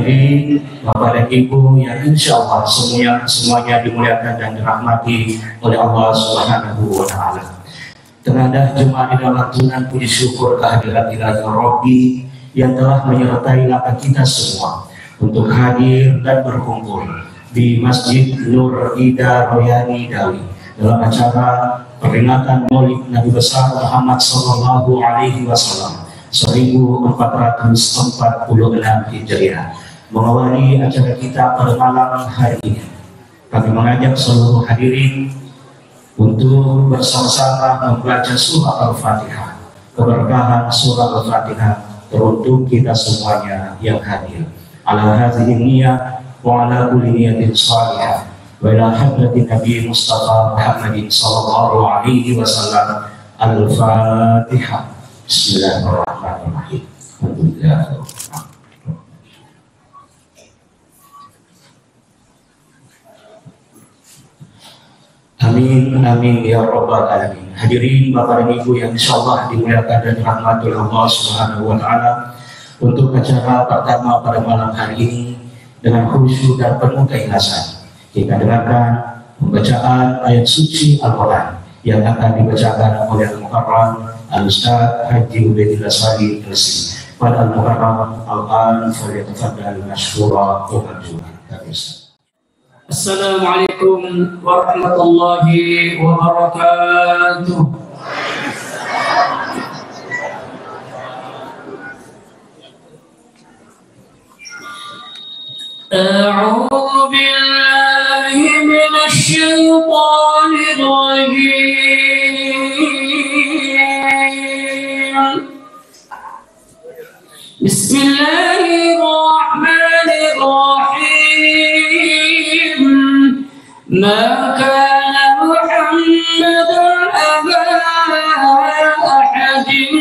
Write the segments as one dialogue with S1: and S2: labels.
S1: Hadirin Bapak dan Ibu yang insya Allah semuanya dimuliakan dan dirahmati oleh Allah Subhanahu wa Ta'ala. Tenadah jemaah di dalam tunan puji syukur kehadirat Ilahi Rabbi yang telah menyertai langkah kita semua untuk hadir dan berkumpul di Masjid Nur Ida Royani Dawi dalam acara peringatan Maulid Nabi besar Muhammad Sallallahu Alaihi Wasallam 1446 Hijriah. Mengawali acara kita pada malam hari ini, kami mengajak seluruh hadirin untuk bersama-sama membaca surah Al-Fatihah. Keberkahan surah Al-Fatihah teruntuk kita semuanya yang hadir. Ala hadhihi niyyah wa ala kulli niyatin shalihah wa ila hadratin Nabi Mustafa Muhammadin sallallahu alaihi wasallam. Al-Fatihah. Bismillahirrahmanirrahim. Alhamdulillah. Amin, amin ya rabbal alamin. Hadirin Bapak dan Ibu yang insyaallah dimuliakan dan dirahmati oleh Allah Subhanahu wa Ta'ala, untuk acara pertama pada malam hari ini dengan khusyuk dan penuh keikhlasan kita dengarkan pembacaan ayat suci Al-Quran yang akan dibacakan oleh Al-Mukarram Al-Ustaz Haji Ubaidillah Salih Al-Sri. Pada Al-Mukarram Al-An falyatafaddal mashkura wa majura.
S2: Assalamualaikum warahmatullahi wabarakatuh. A'udzu billahi minasy syaithanir rajim. Bismillahirrahmanirrahim. Ma kana Muhammadun aba ahadin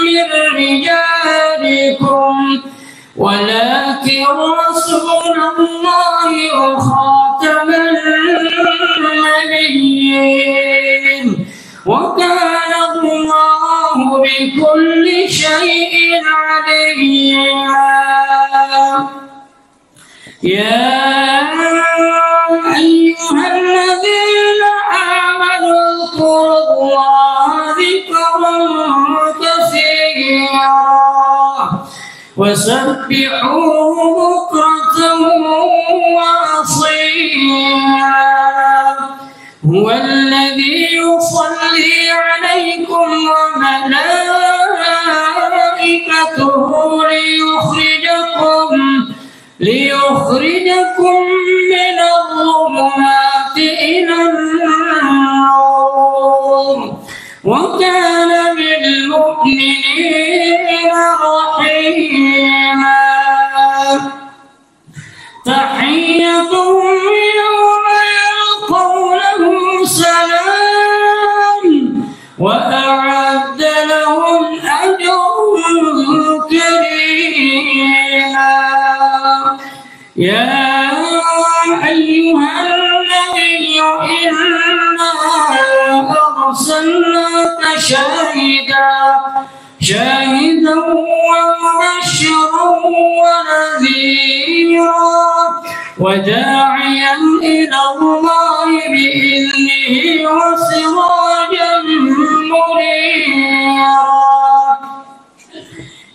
S2: min rijalikum walakin Rasulullah wa khataman nabiyyin wa kana Allahu bikulli syai'in aliyya. Ya ayyuhalladzina amanu dhkurullaha dzikran katsira wasabbihuhu bukratan wa asila. Huwallazi yusalli 'alaikum wa malaikatuhu liyukhrijakum minadh dhulumati ilan nur wa kana bil mu'minina rahima. Tahiyyatuhum yawma yalqawnahu salam wa a'adda lahum ajran karima. Ya ayyuhalladzina inna arsalnaka shahidan wa mubashiran wa nadhira wa da'iyan ila Allahi bi'idhnihi wa sirajan munira.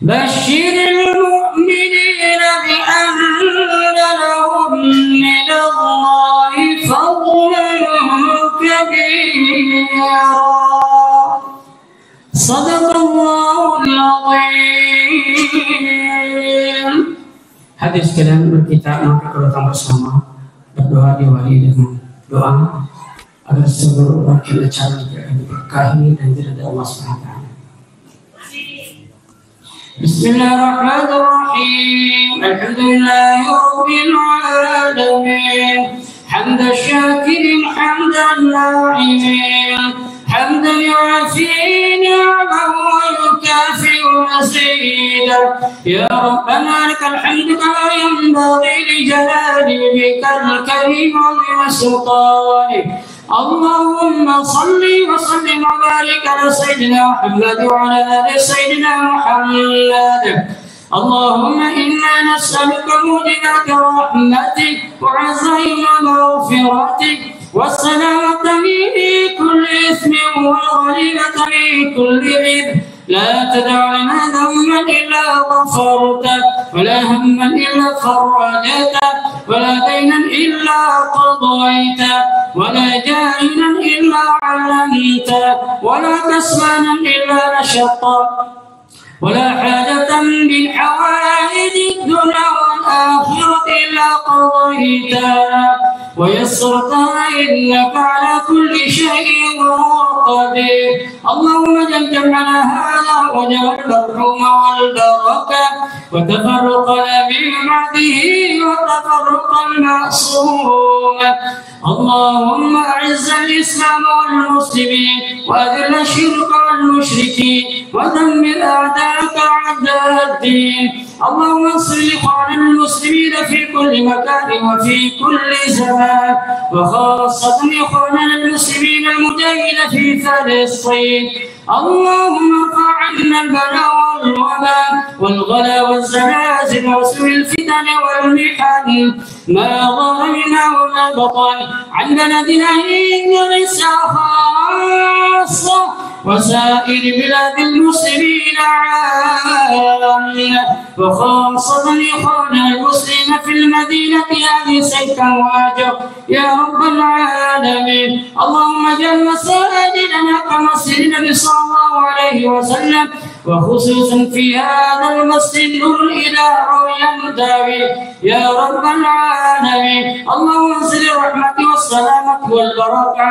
S2: Bashiril mu'minina bi anna lahum min Allahi fadlan kabira. Sadaqallahul azim. Hadis sekalian kita maka kalau datang bersama berdoa diawali dengan doa agar seluruh rangkaian acara diberkahi dan diridhai Allah SWT. Bismillahirrahmanirrahim. Alhamdulillahi rabbil alamin. Hamdan syakirin hamdan na'imin. Hamdan yu'afi ni'amahu wa yukafi'u masidah. Ya Rabbana lakal hamdu kama yanbaghi li jalali wajhikal karim wa sultanik. Allahumma salli wa sallim wa barik ala sayyidina Muhammad wa ala ali sayyidina Muhammad. اللهم إنا نسألك موجبات رحمتك وعزائم مغفرتك والسلامة من كل إثم والغنيمة من كل إثم. لا تدع لنا ذنبا إلا غفرته ولا هما إلا فرجته ولا دينا إلا قضيته ولا جاهلا إلا علمته ولا كسلانا إلا نشطته ولا حاجة من حوائج الدنيا والآخرة إلا قضيتها ويسرتها إنك على كل شيء قدير. اللهم اجعل جمعنا هذا وجعل الرحوم والبركة وتفرقنا من بعده وتفرق المعصوم. اللهم أعز الإسلام والمسلمين وأذل الشرك والمشركين ودمر أعداءك أعداء الدين. اللهم انصر إخواننا المسلمين في كل مكان وفي كل زمان وخاصة إخواننا المسلمين المجاهدين في فلسطين. اللهم ارفع عنا البلاء والوباء والغلا والزلازل وسوء الفتن والمحن ما ظهر منها وما بطن عن بلدنا إندونيسيا خاصة وسائر بلاد المسلمين عامة وخاصة إخواننا المسلمين في المدينة هذه سيفا واجب يا رب العالمين. اللهم اجعل مساجدنا كمسجد النبي صلى الله عليه وسلم وخصوصا في هذا المسجد نور إلى رؤيا داوي يا رب العالمين. اللهم انزل الرحمة والسلامة والبركة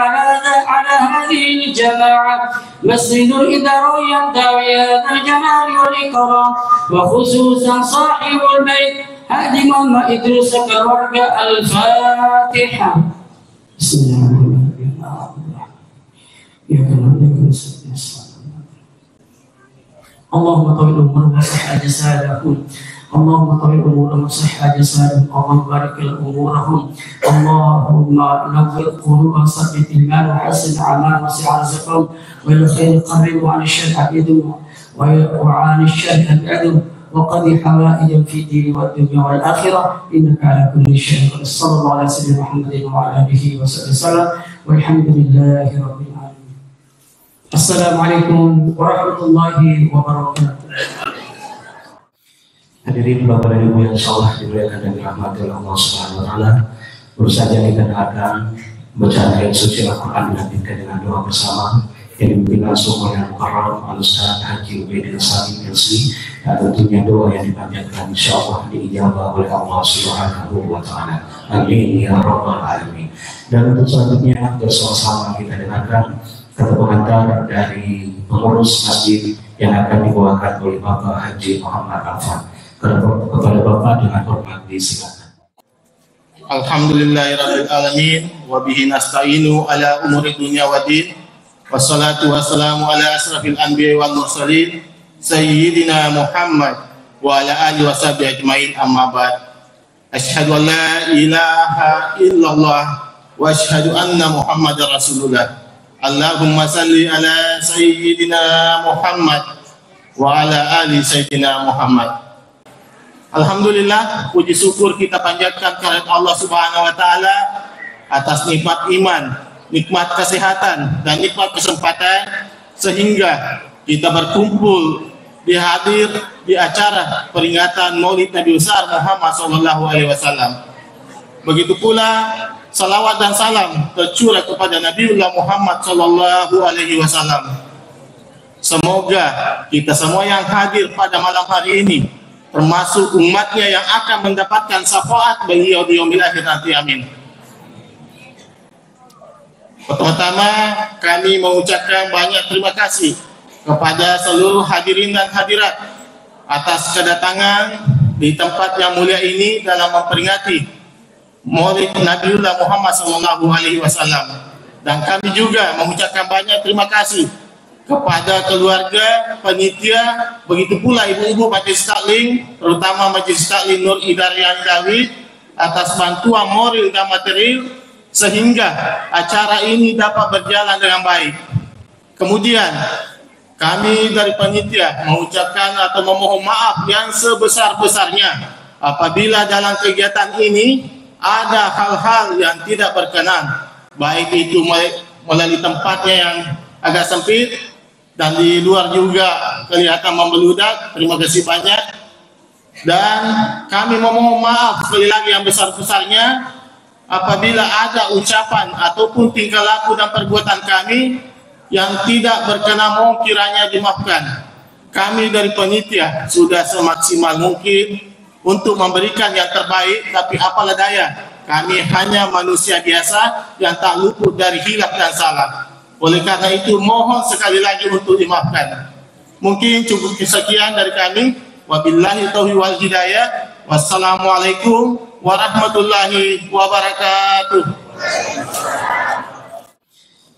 S2: على هذه الجماعة مسجد إلى رؤيا داوي هذا الجلال والإكرام وخصوصا صاحب البيت هادي محمد إدريس كالورقة. الفاتحة. بسم الله الرحمن الرحيم. يا كريم اللهم طول أمورهم وصح أجسادهم. اللهم طول أمورهم وصح أجسادهم. اللهم بارك أمورهم. اللهم نور قلوبهم ثبت الإيمان وحسن أعمالهم وسع رزقهم وإلى خير قربوا عن الشر أبعدهم وعن الشر أبعدهم وقضي حوائجهم في الدين والدنيا والآخرة إنك على كل شيء قدير. صلى الله على سيدنا محمد وعلى آله وصحبه وسلم والحمد لله رب العالمين. Assalamualaikum warahmatullahi wabarakatuh.
S1: Hadirin Bapak dan Ibu yang insyaallah dimuliakan dan dirahmati oleh Allah Subhanahu wa taala. Baru saja kita akan bacaan ayat suci Al-Qur'an dilanjutkan dengan doa bersama yang dipimpin langsung oleh Al-Mukarram Al-Ustaz Haji Ubaidillah Salim LC. Dan tentunya doa yang dipanjatkan insyaallah diijabah oleh Allah Subhanahu wa taala. Amin ya rabbal alamin. Dan untuk selanjutnya bersama-sama kita dengarkan kata pengantar dari pengurus masjid yang akan dibawakan oleh Bapak Haji Muhammad Alfan. Kepada Bapak dengan hormat disilakan.
S3: Alhamdulillahirabbil alamin wa bihi nasta'inu ala umuri dunya waddin. Wassalatu wassalamu ala asrafil anbiya'i wal mursalin sayyidina Muhammad wa ala alihi washabihi ajmain, amma ba'd. Asyhadu an la ilaha illallah wa asyhadu anna Muhammadar Rasulullah. Allahumma salli ala Sayyidina Muhammad wa ala ali Sayyidina Muhammad. Alhamdulillah, puji syukur kita panjatkan kepada Allah Subhanahu wa taala atas nikmat iman, nikmat kesehatan dan nikmat kesempatan sehingga kita berkumpul dihadir di acara peringatan Maulid Nabi besar Muhammad sallallahu alaihi wasallam. Begitu pula salawat dan salam tercurah kepada Nabiullah Muhammad sallallahu alaihi wasallam. Semoga kita semua yang hadir pada malam hari ini termasuk umatnya yang akan mendapatkan syafaat beliau di yaumil akhir nanti, amin. Pertama-tama kami mengucapkan banyak terima kasih kepada seluruh hadirin dan hadirat atas kedatangan di tempat yang mulia ini dalam memperingati Maulid Nabiullah Muhammad sallallahu alaihi wasallam. Dan kami juga mengucapkan banyak terima kasih kepada keluarga, panitia, begitu pula ibu-ibu Majelis Taklim, terutama Majelis Taklim Nur Idarian Dawi atas bantuan moral dan material sehingga acara ini dapat berjalan dengan baik. Kemudian kami dari panitia mengucapkan atau memohon maaf yang sebesar-besarnya apabila dalam kegiatan ini ada hal-hal yang tidak berkenan, baik itu melalui tempatnya yang agak sempit dan di luar juga kelihatan membeludak. Terima kasih banyak. Dan kami memohon maaf sekali lagi yang besar-besarnya apabila ada ucapan ataupun tingkah laku dan perbuatan kami yang tidak berkenan, mohon kiranya dimaafkan. Kami dari panitia sudah semaksimal mungkin untuk memberikan yang terbaik, tapi apalah daya, kami hanya manusia biasa yang tak luput dari hilaf dan salah. Oleh karena itu mohon sekali lagi untuk dimaafkan. Mungkin cukup sekian dari kami. Wabillahi taufiq wal hidayah. Wassalamualaikum warahmatullahi wabarakatuh.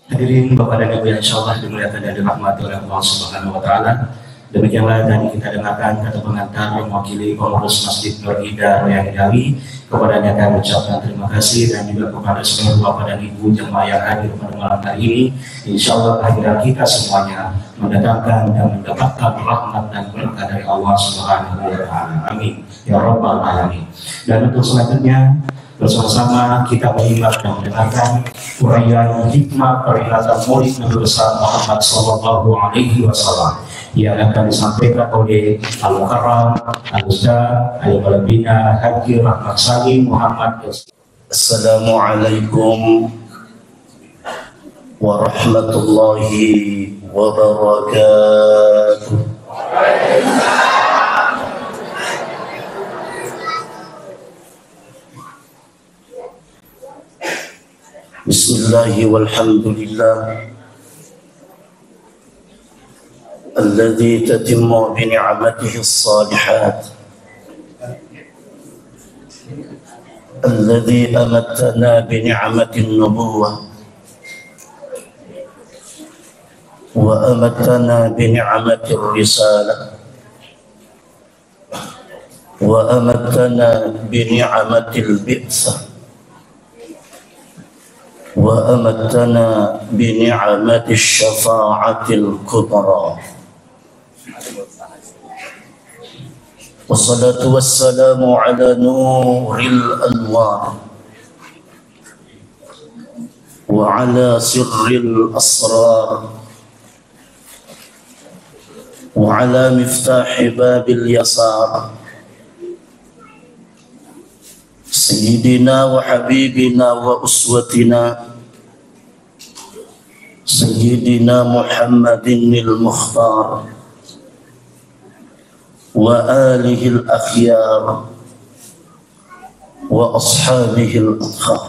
S1: Hadirin Bapak dan Ibu yang insyaallah dimuliakan dan dirahmati oleh Allah Subhanahu wa taala. Demikianlah tadi kita dengarkan kata pengantar mewakili pengurus Masjid Nur Ida Royang Dawi. Kepadanya kami ucapkan terima kasih, dan juga kepada seluruh Bapak dan Ibu jemaah yang hadir pada malam hari ini. Insyaallah kehadiran kita semuanya mendatangkan dan mendapatkan rahmat dan berkah dari Allah Subhanahu wa taala. Amin ya rabbal alamin. Dan untuk selanjutnya bersama-sama kita menyimak dan mendengarkan uraian hikmah peringatan Maulid Nabi besar Muhammad sallallahu alaihi wasallam yang akan disampaikan oleh Al-Mukarram Al-Ustaz Al-Balabina Haji Rahmat Salim Muhammad.
S4: Assalamualaikum warahmatullahi wabarakatuh. Bismillahi walhamdulillah alladhi tatimmu bi ni'matihi as-salihat alladhi amattana bi ni'mati an-nubuwwah wa amattana bi ni'mati ar-risalah wa amattana bi ni'mati al-bi'tsah وأمتنا بنعمة الشفاعة الكبرى والصلاة والسلام على نور الأنوار وعلى سر الأسرار وعلى مفتاح باب اليسار سيدنا وحبيبنا وأسوتنا سيدنا محمد المختار وآله الأخيار وأصحابه الأطهار.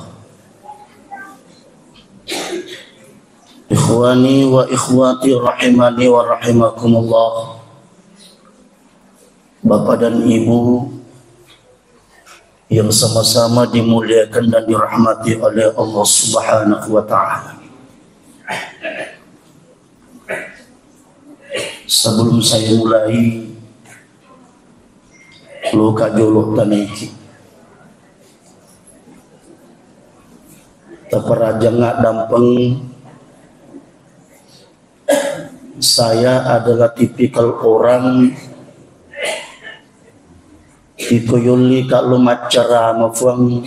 S4: إخواني وإخواتي rahimani wa rahimakumullah. Bapak dan Ibu yang sama-sama dimuliakan dan dirahmati oleh Allah Subhanahu wa taala. Sebelum saya mulai luka jolo taniki taparaja nga dampeng, saya adalah tipikal orang ikoyuli kalau macara mafuang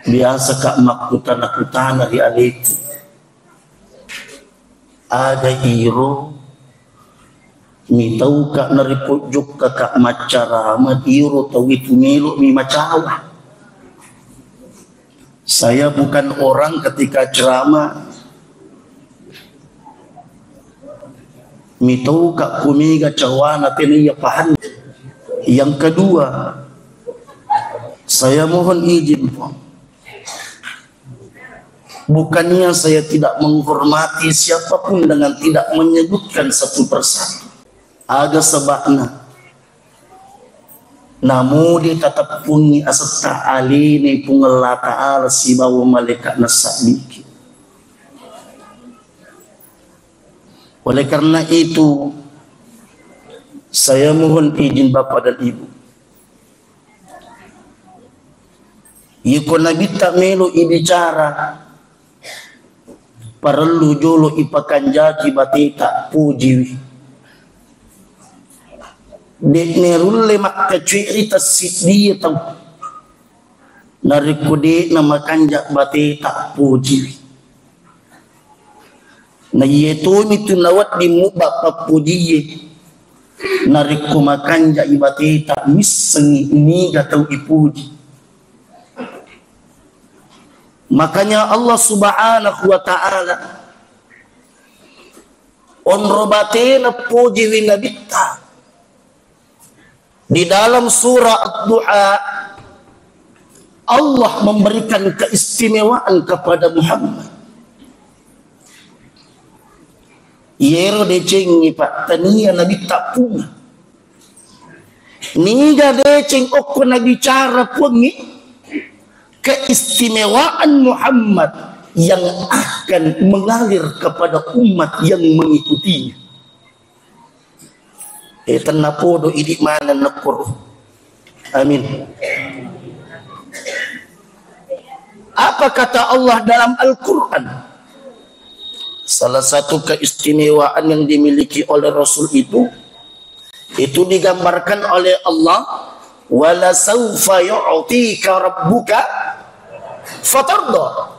S4: biasa kak makutan di alitu ada iro mitau kak naripujuk kak macara mat iro tawitu milu mi macawa. Saya bukan orang ketika ceramah mitau kak kumiga cawana teniya pahan. Yang kedua, saya mohon izin, bukannya saya tidak menghormati siapapun dengan tidak menyebutkan satu persatu. Ada sebabnya. Namun dia tetap pungi asat ta'ali ni pungala ta'ala si bawa malaikat nasabiki. Oleh karena itu, saya mohon izin Bapak dan Ibu. Iko Nabi tak melu ibicara perlu jolo ipakanjaki batita puji dek nerulle makka cerita siddiya tahu narikude nama kanjak batita puji na yeto mitu nawat di mubak puji nariku makanja ibatita misengi ini gatau ipuji. Makanya Allah Subhanahu wa ta'ala onrobatena puji winabita di dalam surah Ad-Duha. Allah memberikan keistimewaan kepada Muhammad. Yero decengi pak tania nabi tak punga. Niga deceng okko nabi cara pungi keistimewaan Muhammad yang akan mengalir kepada umat yang mengikutinya. Tanapodo idik mana nakor. Amin. Apa kata Allah dalam Al-Quran? Salah satu keistimewaan yang dimiliki oleh Rasul itu digambarkan oleh Allah, wala sawfa yu'tika rabbuka fatarda.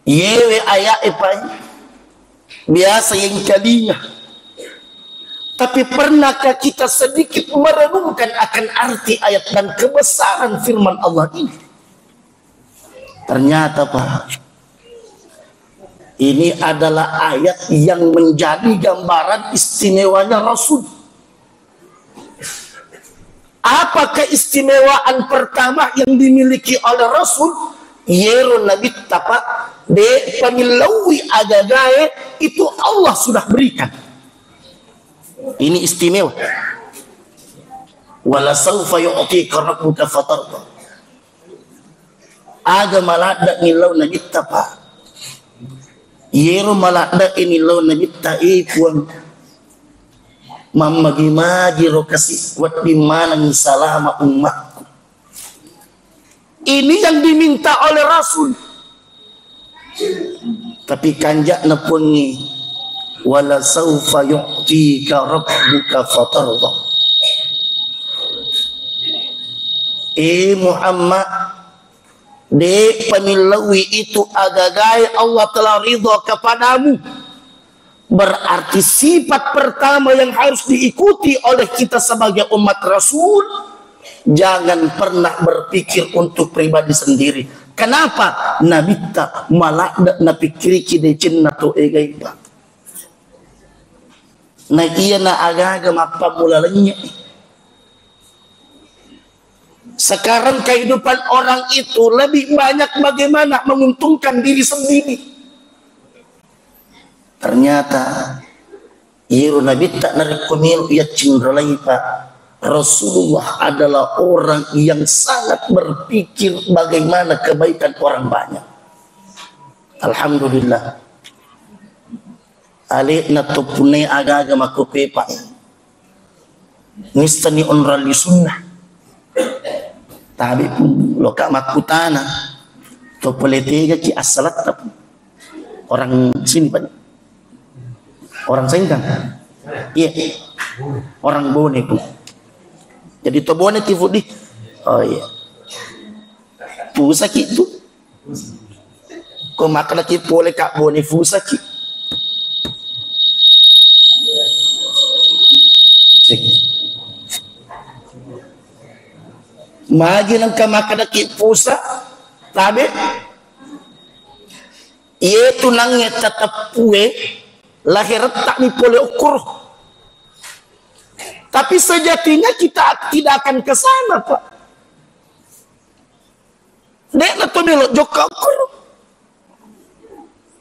S4: Yewe ayat ipai biasa yang kalinya, tapi pernahkah kita sedikit merenungkan akan arti ayat dan kebesaran firman Allah ini? Ternyata Pak, ini adalah ayat yang menjadi gambaran istimewanya Rasul. Apa keistimewaan pertama yang dimiliki oleh Rasul? Yero nabi tapak de panilawi agagae itu Allah sudah berikan. Ini istimewa. Wala sawfa yu'tika rabbuka fatarda. Aga malada nilaw nabi tapak. Yero malada ini lo nabi ta'ipuan mamagi-magi ro kasih buat dimana salama umatku. Ini yang diminta oleh Rasul. Tapi kanjak napungi wala sawfa yu'tika rabbuka fatarda. Muhammad, dek pemilawi itu agagai Allah telah ridha kepadamu. Berarti sifat pertama yang harus diikuti oleh kita sebagai umat Rasul, jangan pernah berpikir untuk pribadi sendiri. Kenapa? Nabi tak malah na pikiriki de cinnatu egaiba. Na iya na agaga mapamulalanya. Sekarang kehidupan orang itu lebih banyak bagaimana menguntungkan diri sendiri. Ternyata Iru Nabi tak narikumil ya cindralai Pak. Rasulullah adalah orang yang sangat berpikir bagaimana kebaikan orang banyak. Alhamdulillah. Alik na tupune aga-aga makupe Pak. Nistani onrali sunnah. Tabi pun loka makutana to politiga ki asalat tap orang sini Pak, orang Sengkang, iya orang Bone pun, jadi to Bone tifu di, oh iya, pusaki itu, kau makan lagi boleh kak Bone pusaki, magi nang kamakada ki pusa tabe itu nangnya tetap pue lahir tak ni pole ukur, tapi sejatinya kita tidak akan ke sana Pak. Dek na to belok joka ukur,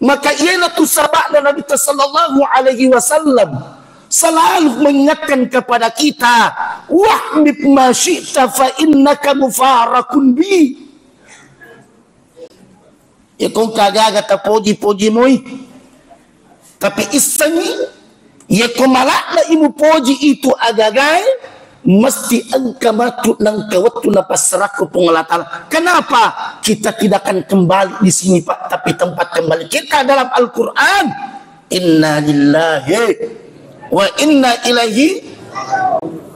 S4: maka ia na tu sabak Nabi sallallahu alaihi wasallam selalu mengingatkan kepada kita, wahbib ma syi'ta fa innaka mufarakun bi. Ya kong kagaga ta poji-poji moi. Tapi isangi ya kong malak na imu poji itu agagai mesti engkamatu nang kawatu napasraku pengelatala. Kenapa kita tidak akan kembali di sini Pak, tapi tempat kembali kita dalam Al-Quran. Inna lillahi wa inna ilaihi.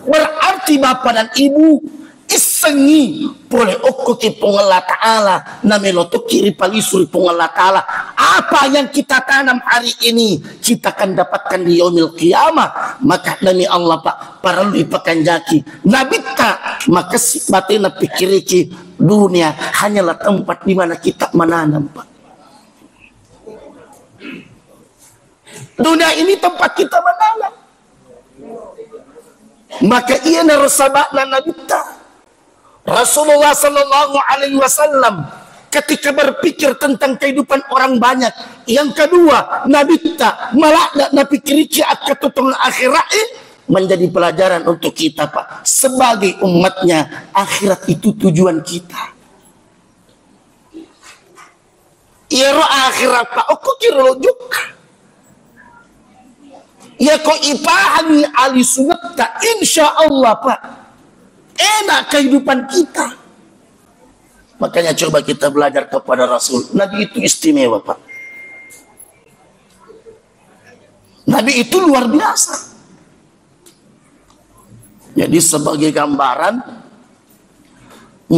S4: Berarti bapak dan ibu isengi boleh okuti pengelat ta'ala nameloto kiri palisuri pengelat ta'ala. Apa yang kita tanam hari ini kita akan dapatkan di yaumil qiyamah. Maka nami Allah Pak para lu ipakan jaki nabi tak maka si batina pikiriki dunia hanyalah tempat di mana kita menanam Pak. Dunia ini tempat kita menanam. Maka ia narasabakna nabi tak Rasulullah sallallahu alaihi wasallam ketika berpikir tentang kehidupan orang banyak. Yang kedua, Nabi tak malah nak pikir akan tutung akhirat menjadi pelajaran untuk kita Pak. Sebagai umatnya, akhirat itu tujuan kita. Iro akhirat Pak, aku kira juga. Ya kau ipahami ali sunat tak insya Allah Pak. Enak kehidupan kita. Makanya coba kita belajar kepada Rasul. Nabi itu istimewa Pak. Nabi itu luar biasa. Jadi sebagai gambaran,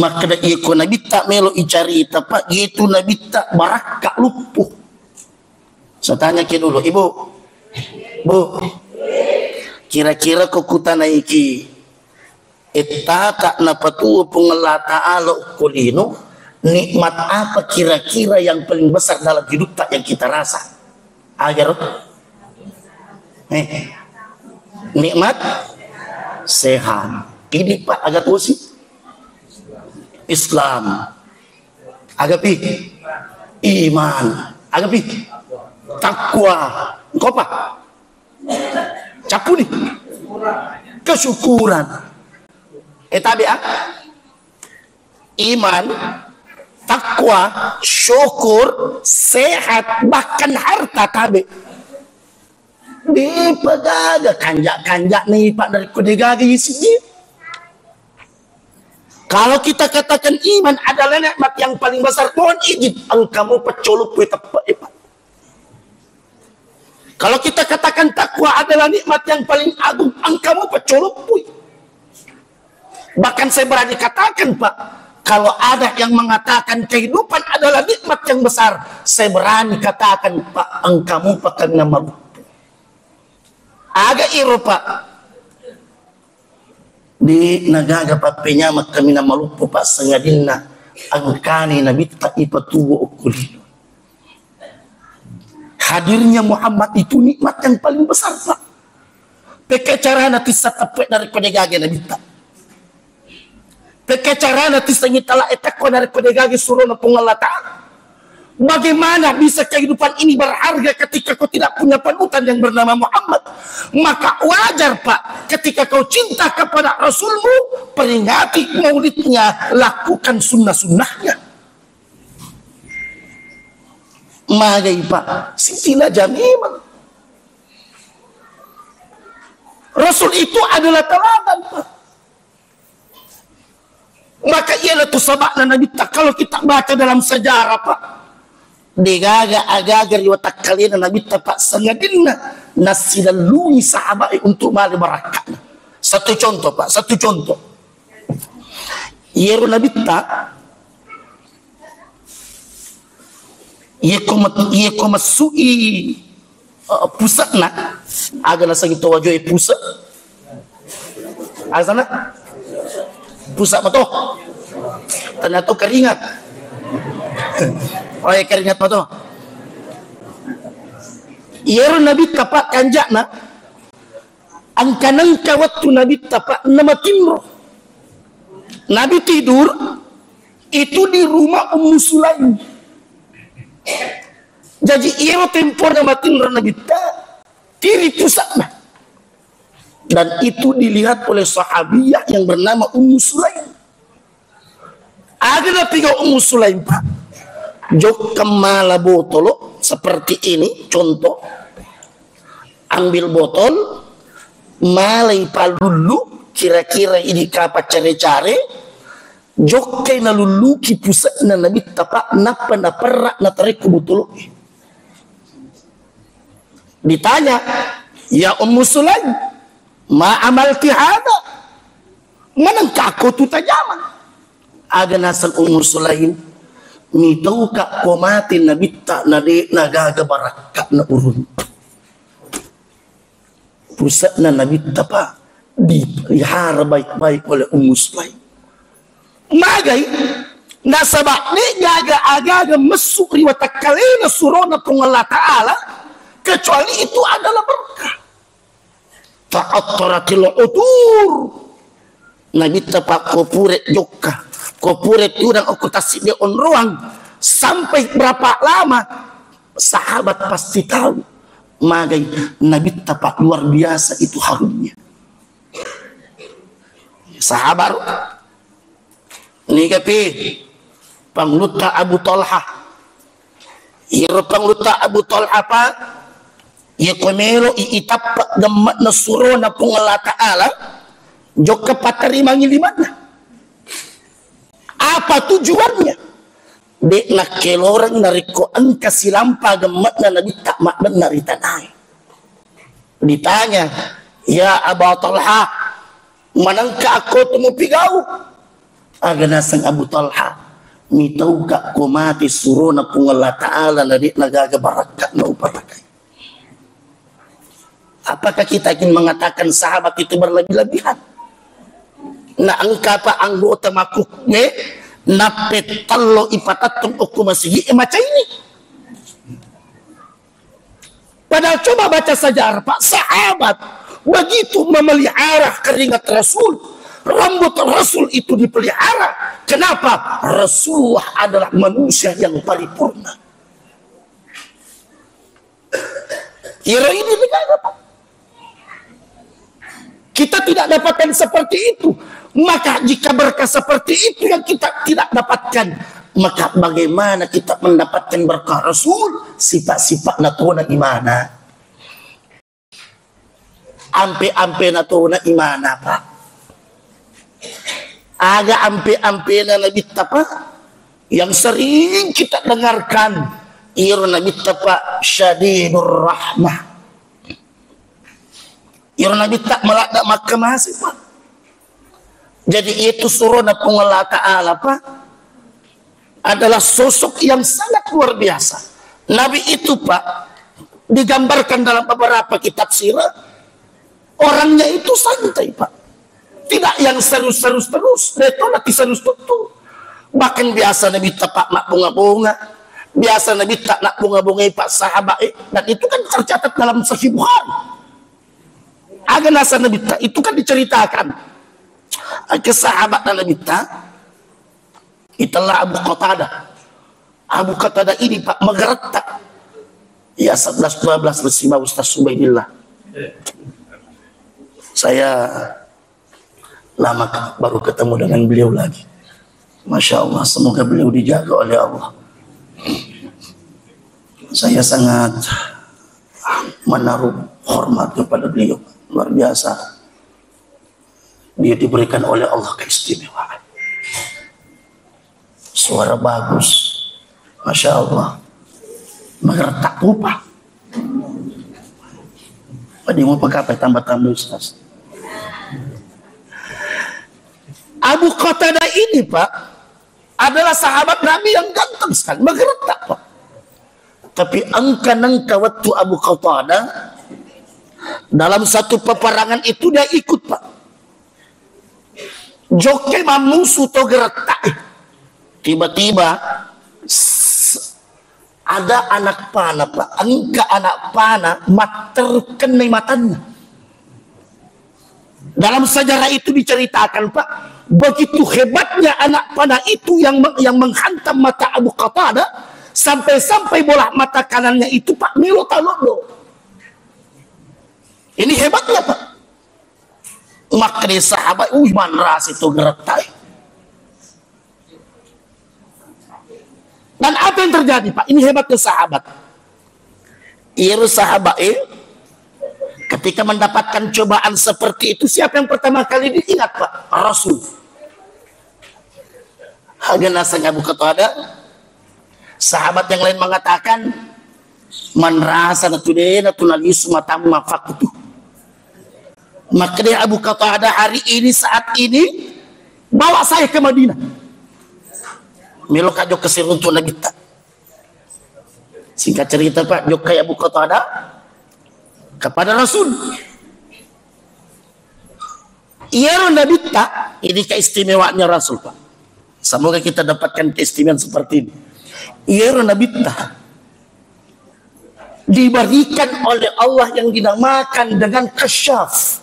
S4: maka iko Nabi tak melo icari Pak. Itu Nabi tak barakak lupuh. Saya tanya ke dulu, Ibu, Bu, kira-kira kok kutana iki tak napatu pengelat ta'ala kulino, nikmat apa kira-kira yang paling besar dalam hidup tak yang kita rasa? Agar nikmat sehat. Ini Pak agak usi Islam, agak iman, agak takwa. Kau Pak capu nih kesyukuran. Tabi iman, takwa, syukur, sehat, bahkan harta tabi. Di pegaga kanjak-kanjak nih Pak dari kudegaga sini. Kalau kita katakan iman adalah nikmat yang paling besar, mohon izin engkamu pecolup tepat Pak. Kalau kita katakan takwa adalah nikmat yang paling agung, engkamu pecolup. Bahkan saya berani katakan Pak, kalau ada yang mengatakan kehidupan adalah nikmat yang besar, saya berani katakan Pak, engkamu pakai nama lupa. Agak iro Pak. Di negara papenya kami nama lupa Pak sengadina angkani nabi tak ipatuwo ukulino. Hadirnya Muhammad itu nikmat yang paling besar Pak. Pakai cara nanti satapet dari kodegage nabi tak. Kekecaraan nanti sengitala etakwa dari kodegagi suruh pengelat ta'ala. Bagaimana bisa kehidupan ini berharga ketika kau tidak punya panutan yang bernama Muhammad? Maka wajar Pak, ketika kau cinta kepada Rasulmu, peringati maulidnya, lakukan sunnah-sunnahnya. Magai Pak, sila jamiman. Rasul itu adalah teladan Pak. Maka ialah tu sabakna Nabi tak. Kalau kita baca dalam sejarah Pak, digaga agaga riwatak kalian Nabi tak Pak sengadina nasilalui sahabat untuk mali barakat. Satu contoh Pak, satu contoh. Ia Nabi tak ia komasui pusat nak agak nasa kita wajah pusat azana pusat betul ternyata keringat oh ya keringat betul iya Nabi tapak kanjak na angkanang waktu Nabi tapak nama timro Nabi tidur itu di rumah Ummu Sulaim. Jadi iya tempo nama timro Nabi tak tiri pusat na. Dan itu dilihat oleh sahabiyah yang bernama Ummu Sulaim. Ada tiga Ummu Sulaim Pak. Jok kemala botol seperti ini contoh. Ambil botol, malai palulu kira-kira ini kapan care-care jokai na luluki pusat na nabi tapak napa na perak na tarik betul. Ditanya, ya Ummu Sulaim, ma amalti hada? Manangka aku tu tajaman? Aga nasal Ummu Sulaim, mi tahu kak komatin nabi tak nade nagaga barakat na urun. Pusat na nabi tapak dipelihara baik-baik oleh Ummu Sulaim. Magai nasabak ni gaga-agaga masuk riwayat kalina surona tong Allah Ta'ala kecuali itu adalah berkah. Ta'attaratil utur. Nabi tapak kopuret joka. Kopuret urang aku tasik dia on ruang. Sampai berapa lama sahabat pasti tahu. Magai Nabi tapak luar biasa itu harumnya. Sahabat ini kapi pangluta Abu Talha. Iro pangluta Abu Talha apa? Ya komelo iitapak gamat na suro na pong Allah Ta'ala jok kapatarimang ilimana. Apa tujuannya? Dek na kelorang nariko ang kasilampa gamat na nabi takmak dan naritanay. Ditanya, ya Abu Talha, manangka ako tumupigaw? Aga nasang Abu Talha, mitaw ka kumati suro na pong Allah Ta'ala na di nagagabarak na upatakay. Apakah kita ingin mengatakan sahabat itu berlebih-lebihan? Na angka pa ang utamaku na petalo ipatatong okumasigi maca ini. Padahal coba baca sejarah Pak, sahabat begitu memelihara keringat Rasul, rambut Rasul itu dipelihara. Kenapa? Rasulullah adalah manusia yang paripurna. Kira ini negara Pak. Kita tidak dapatkan seperti itu. Maka jika berkah seperti itu yang kita tidak dapatkan, maka bagaimana kita mendapatkan berkah Rasul? Sifat-sifat natuna imana. Ampe-ampe natuna imana Pak. Aga ampe-ampe na nabi tapa yang sering kita dengarkan. Iro nabi tapa syadidur rahmah. Iro nabi tak melakdak maka masih Pak. Jadi itu surah Allah Ta'ala Pak adalah sosok yang sangat luar biasa. Nabi itu Pak digambarkan dalam beberapa kitab sirah, orangnya itu santai Pak. Tidak yang serius-serius terus, itu nanti serius tutup. Bahkan biasa Nabi tapak nak bunga-bunga, biasa Nabi tak nak bunga-bungai Pak sahabat, dan itu kan tercatat dalam Sahih Bukhari. Aga nasa Nabi tak, itu kan diceritakan ke sahabat Nabi tak, itulah Abu Qatadah. Abu Qatadah ini Pak menggeretak. Ya 11-12 bersama Ustaz Subaidillah. Saya lama baru ketemu dengan beliau lagi. Masya Allah, semoga beliau dijaga oleh Allah. Saya sangat menaruh hormat kepada beliau. Luar biasa. Dia diberikan oleh Allah keistimewaan. Suara bagus. Masya Allah. Mengertak lupa. Dia mau pakai apa? Tambah-tambah Ustaz. Abu Qatadah ini Pak adalah sahabat Nabi yang ganteng sekali. Mengertak Pak. Tapi angka-angka waktu Abu Qatadah dalam satu peperangan itu dia ikut Pak. Joke mamusu to geretak. Tiba-tiba ada anak panah Pak. Angka anak panah terkena matanya. Dalam sejarah itu diceritakan Pak, begitu hebatnya anak panah itu yang menghantam mata Abu Qatadah, sampai-sampai bola mata kanannya itu Pak milo talodo. Ini hebatnya Pak. Maka dia sahabat, manras itu geretai. Dan apa yang terjadi Pak? Ini hebatnya sahabat. Iru sahabat Ketika mendapatkan cobaan seperti itu, siapa yang pertama kali diingat, Pak? Rasul. Hagana sang Abu Qatadah. Sahabat yang lain mengatakan, man rasa natudena tunalis matamu mafakutu. Maka dia Abu Qatadah hari ini, saat ini, bawa saya ke Madinah. Melo kajo kesir untuk Nabi tak. Singkat cerita, Pak, jokai Abu Qatadah kepada Rasul. Ia Nabi tak, ini keistimewaannya Rasul, Pak. Semoga kita dapatkan keistimewaan seperti ini. Ia Nabi tak diberikan oleh Allah yang dinamakan dengan kasyaf.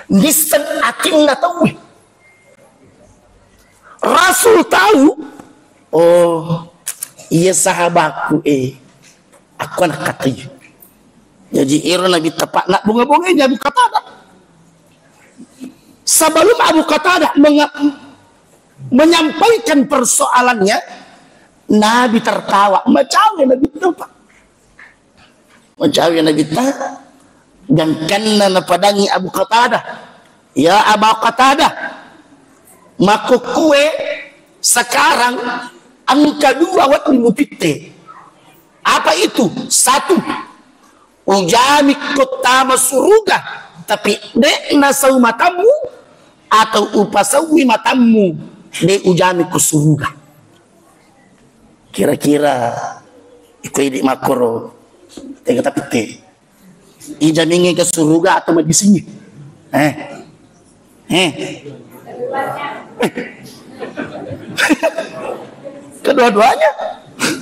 S4: Nisan akinna tahu. Rasul tahu, oh iya sahabatku aku anak katanya. Jadi Ira Nabi tepat nak bunga-bunganya Abu Qatadah. Sebelum Abu Qatadah menyampaikan persoalannya, Nabi tertawa. Macam Nabi tepat. Macam Nabi tepat. Dan karena napadangi Abu Qatadah, ya Abu Qatadah, maka kue sekarang angka 2 wat limupite. Apa itu? 1, ujami kotama suruga, tapi dek nasau matamu atau upasawi matamu de ujami ku suruga. Kira-kira iku idik makoro tega tapi te ijamingi ke suruga atau medisinya. Kedua-duanya.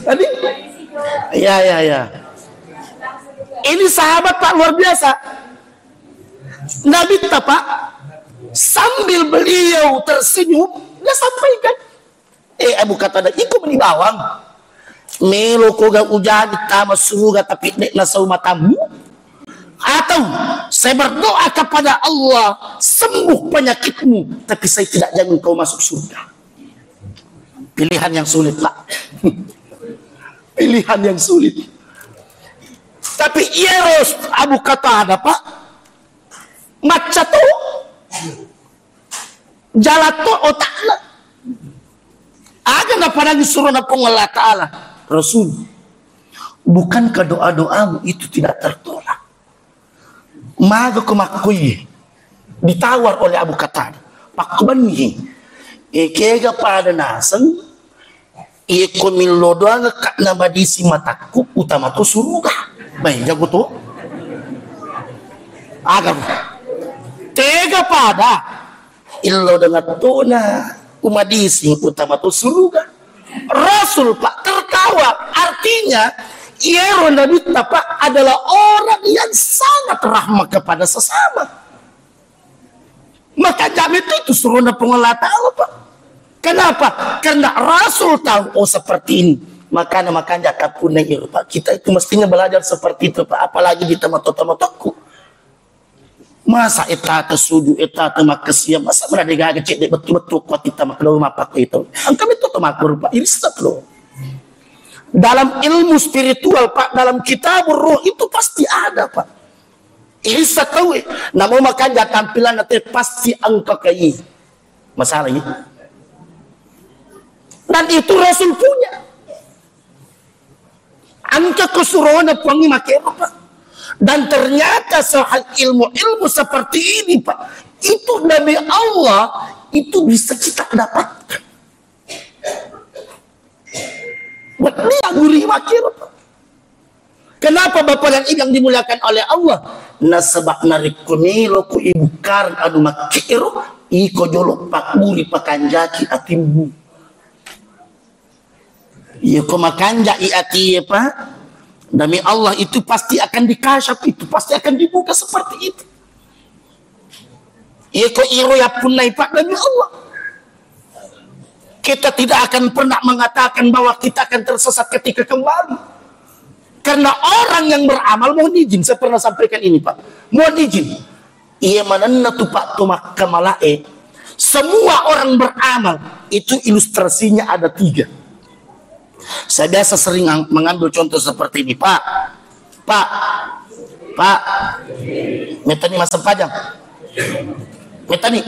S4: Tadi ya. Ini sahabat, Pak, luar biasa. Nabi Pak, sambil beliau tersenyum, dia sampaikan, Abu Qatadah, iku meni bawang. Melo koga ujar ditama suruga tapi nek nasau matamu. Atau saya berdoa kepada Allah, sembuh penyakitmu, tapi saya tidak jamin kau masuk surga. Pilihan yang sulit, Pak. Pilihan yang sulit. Tapi Yeros Abu Qatadah, Pak, maca tu jalato otakna. Ada nggak pada disuruh napung Allah Ta'ala Rasul, bukankah doa-doamu itu tidak tertolak? Maga kumakui ditawar oleh Abu Qatadah, Pak Bani kega pada nasang ikomil doa ngekak nabadisi mataku utama tu surga. Baik jago tu agar tega pada illo dengan tuna umadisi utama tu surga. Rasul, Pak, tertawa. Artinya Ia Nabi Pak adalah orang yang sangat rahmat kepada sesama. Maka jamin itu suruh pengelola tahu, Pak. Kenapa? Karena Rasul tahu, oh seperti ini. Makanya kapune Pak. Kita itu mestinya belajar seperti itu, Pak. Apalagi di tempat-tempat masa eta kesudu eta temakasiam masa berada gagecek de betul-betul kuat kita maklo mapak itu. Angkam itu temakur, Pak. Ini loh. Dalam ilmu spiritual, Pak, dalam kitab roh itu pasti ada, Pak. Ini tahu. Namun makanya tampilan nanti pasti angka kayak masalah ini. Dan itu Rasul punya. Angka kesuruhan pangi makero, Pak. Dan ternyata soal ilmu seperti ini, Pak, itu dari Allah itu bisa kita dapatkan. Dia gurih makir, Pak. Kenapa Bapak dan Ibu yang dimuliakan oleh Allah? Nasabak narikuni loku ibu karn adu makiro iko jolok pak buri pakanjaki atimbu. Iko makanja i ati, Pak. Demi Allah itu pasti akan dikasyaf, itu pasti akan dibuka seperti itu. Iko iro ya punai, Pak, demi Allah. Kita tidak akan pernah mengatakan bahwa kita akan tersesat ketika kembali. Karena orang yang beramal mohon izin, saya pernah sampaikan ini, Pak. Mohon izin. Iya mananna tu Pak tumak kamalae. Semua orang beramal itu ilustrasinya ada 3. Saya biasa sering mengambil contoh seperti ini, Pak. Metani masa panjang. Metani.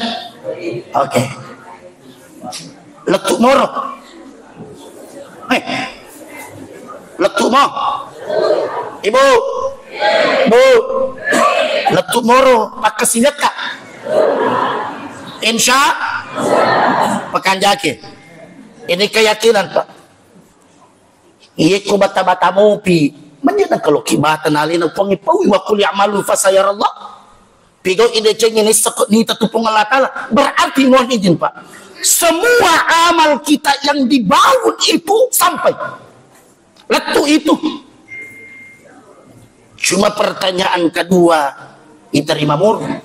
S4: Oke. Letuk moro. Letuk mo. Ibu. Bu. Letuk moro pakai sinyat kak. Insya pekan jake. Ini keyakinan Pak. Iya ko bata-bata mopi. Menjadi kalau kibatan alina pangipawi wa qul ya'malu fasayarallah. Pigo ide ceng ini sekut ni tatupung Allah Ta'ala. Berarti mohon izin Pak. Semua amal kita yang dibangun itu sampai. Letu itu. Cuma pertanyaan kedua, diterima murni.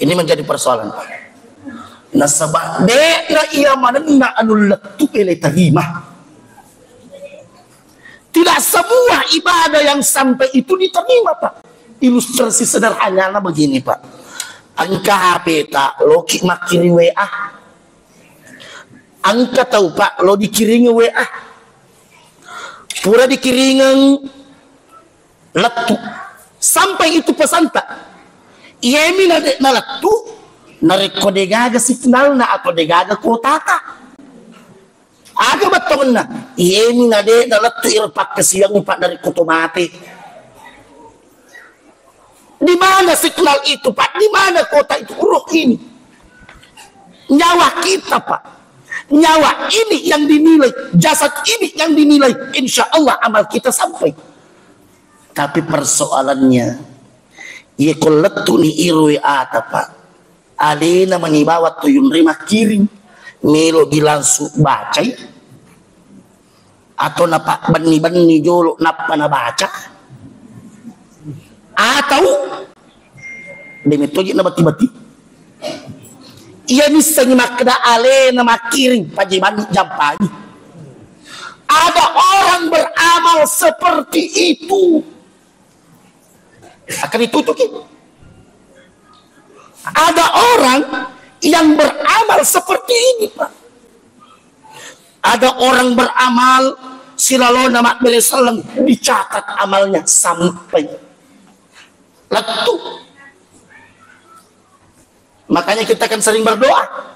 S4: Ini menjadi persoalan Pak. Nasabah na iya manenna anu letu pele terima. Tidak semua ibadah yang sampai itu diterima Pak. Ilustrasi sederhananya begini Pak. Angka HP tak lo makiri WA. Angka tahu Pak lo dikiringi WA. Pura dikiringan letu. Sampai itu pesan Pak. Iya mina dek na letu. Nareko degaga signal na atau degaga kota ka. Aga betul na. Iya mina dek na letu irpak kesiang Pak dari kutu mati. Di mana signal itu Pak? Di mana kota itu? Ruh ini. Nyawa kita Pak. Nyawa ini yang dinilai. Jasad ini yang dinilai. Insya Allah amal kita sampai. Tapi persoalannya. Ya kuletu ni irwe ata Pak. Alena menibawat tuyun rima kiring. Melo bilansu bacai. Atau napa bani-bani jolo napa na baca. Atau demi toji na bati-bati ia bisa nyimakda ale na makiring pajiman jampani. Ada orang beramal seperti itu akan ditutup. Ada orang yang beramal seperti ini Pak. Ada orang beramal silalo nama beli seleng dicatat amalnya sampai letu. Makanya kita kan sering berdoa.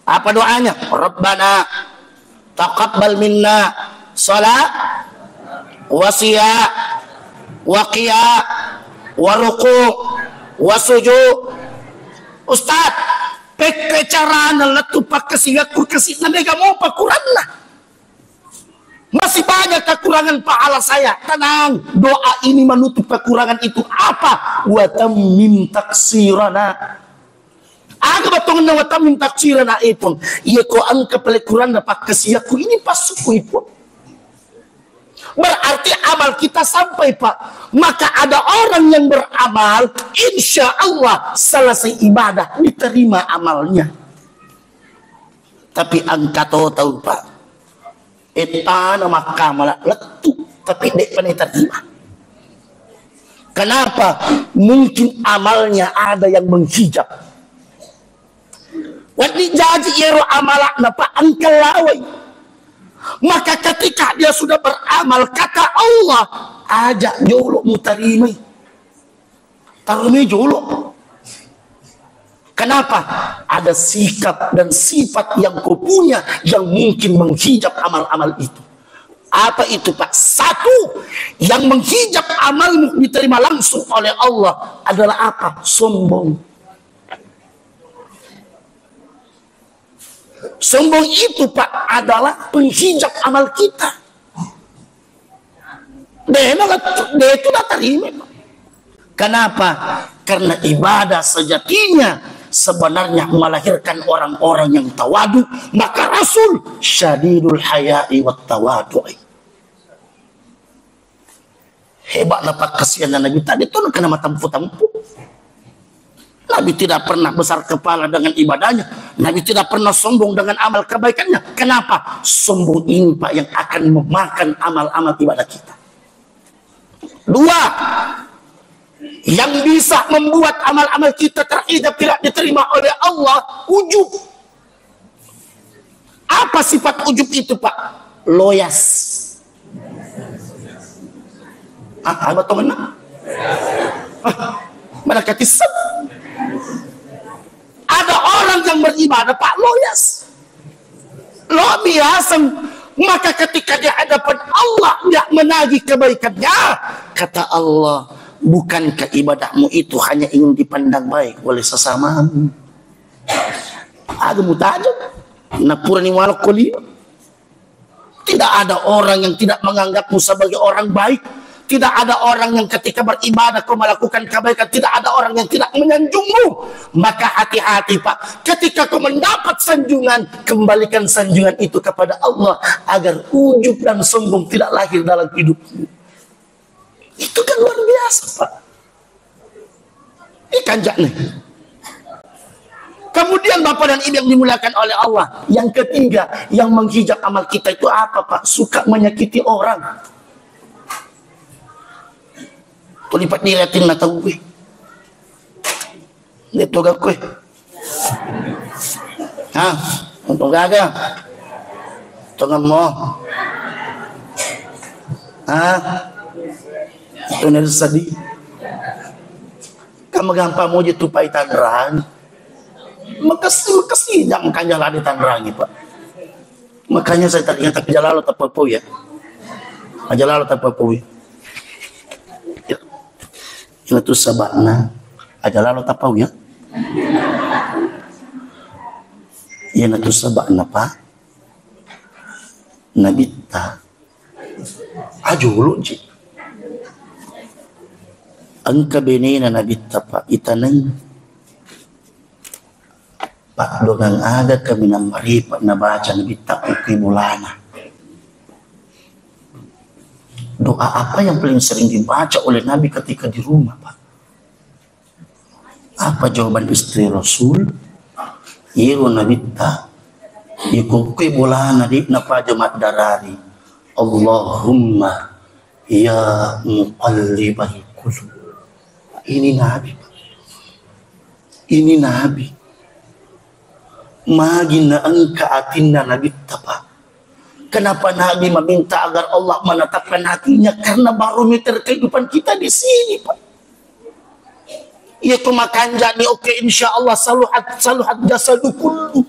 S4: Apa doanya? Rabbana taqabbal minna shalat wa siya wa qiya wa ruku wa sujud. Ustaz, pek cara na letu pak kesigat kurkesi na mega mo pakuranna. Masih banyak kekurangan pahala saya. Tenang, doa ini menutup kekurangan itu. Apa? Wa tammim taksirana. Aga batong na wa tammim taksirana ipon. Iya ko ang kapalikuran na pakasiyaku ini pasuku ipon. Berarti amal kita sampai Pak. Maka ada orang yang beramal, insya Allah selesai ibadah diterima amalnya. Tapi angka tahu Pak. Etana maka malah letu tapi dek peneta terima. Kenapa? Mungkin amalnya ada yang menghijab. Wadi jaji ero amalak napa angkalawai. Maka ketika dia sudah beramal kata Allah ajak jolo mutarimai. Tarumi jolo. Kenapa? Ada sikap dan sifat yang kau punya yang mungkin menghijab amal-amal itu. Apa itu Pak? Satu, yang menghijab amalmu diterima langsung oleh Allah adalah apa? Sombong. Sombong itu Pak adalah penghijab amal kita. Dia itu dah terima. Kenapa? Karena ibadah sejatinya sebenarnya melahirkan orang-orang yang tawadu. Maka Rasul syadidul haya'i wat tawadu'i. Hebat napak kasihan Nabi tadi itu kena matampu-tampu. Nabi tidak pernah besar kepala dengan ibadahnya. Nabi tidak pernah sombong dengan amal kebaikannya. Kenapa? Sombong ini Pak yang akan memakan amal-amal ibadah kita. Dua, yang bisa membuat amal-amal kita terhijab tidak diterima oleh Allah, ujub. Apa sifat ujub itu Pak? Loyas. Apa teman? beribadah katisab. Ada orang yang beribadah Pak loyas, lo biasa. Maka ketika di hadapan Allah dia menagih kebaikannya, kata Allah, bukankah ibadahmu itu hanya ingin dipandang baik oleh sesamamu? Ada mutajab, napurani walakuli. Tidak ada orang yang tidak menganggapmu sebagai orang baik. Tidak ada orang yang ketika beribadah kau melakukan kebaikan, tidak ada orang yang tidak menyanjungmu. Maka hati-hati Pak, ketika kau mendapat sanjungan, kembalikan sanjungan itu kepada Allah agar ujub dan sombong tidak lahir dalam hidupmu. Itu kan luar biasa Pak. Ikan jakne. Kemudian Bapak dan Ibu yang dimuliakan oleh Allah, yang ketiga yang menghijab amal kita itu apa Pak? Suka menyakiti orang. Tulipat diratin na tahu gue. Dito gak gue. Ha? Untuk gaga. Tungan mo. Ha? Ito na sadi. Kamaghampa mo dito pa itanrang. Makasi jangan kanjala di tanrangi Pak. Makanya saya teringat jalalo tapapo ya. Jalalo tapapo ya. Itu sabana aja lalu tapau ya. Yan itu sabana Pak. Nabita. Ajulu ji. Angka benina nabita Pak itanang. Pak dogang aga kami namari Pak nabaca nabita uki bulana. Doa apa yang paling sering dibaca oleh Nabi ketika di rumah Pak? Apa jawaban istri Rasul? Iru nabita ikukui bulana di napa jemaat darari. Allahumma ya muqallibal qulub. Ini Nabi Pak. Ini Nabi. Magina angka atinna nabita Pak. Kenapa Nabi meminta agar Allah menetapkan hatinya? Karena barometer kehidupan kita di sini, Pak. Ya makan jadi oke, insya Allah saluhat jasadu kullu.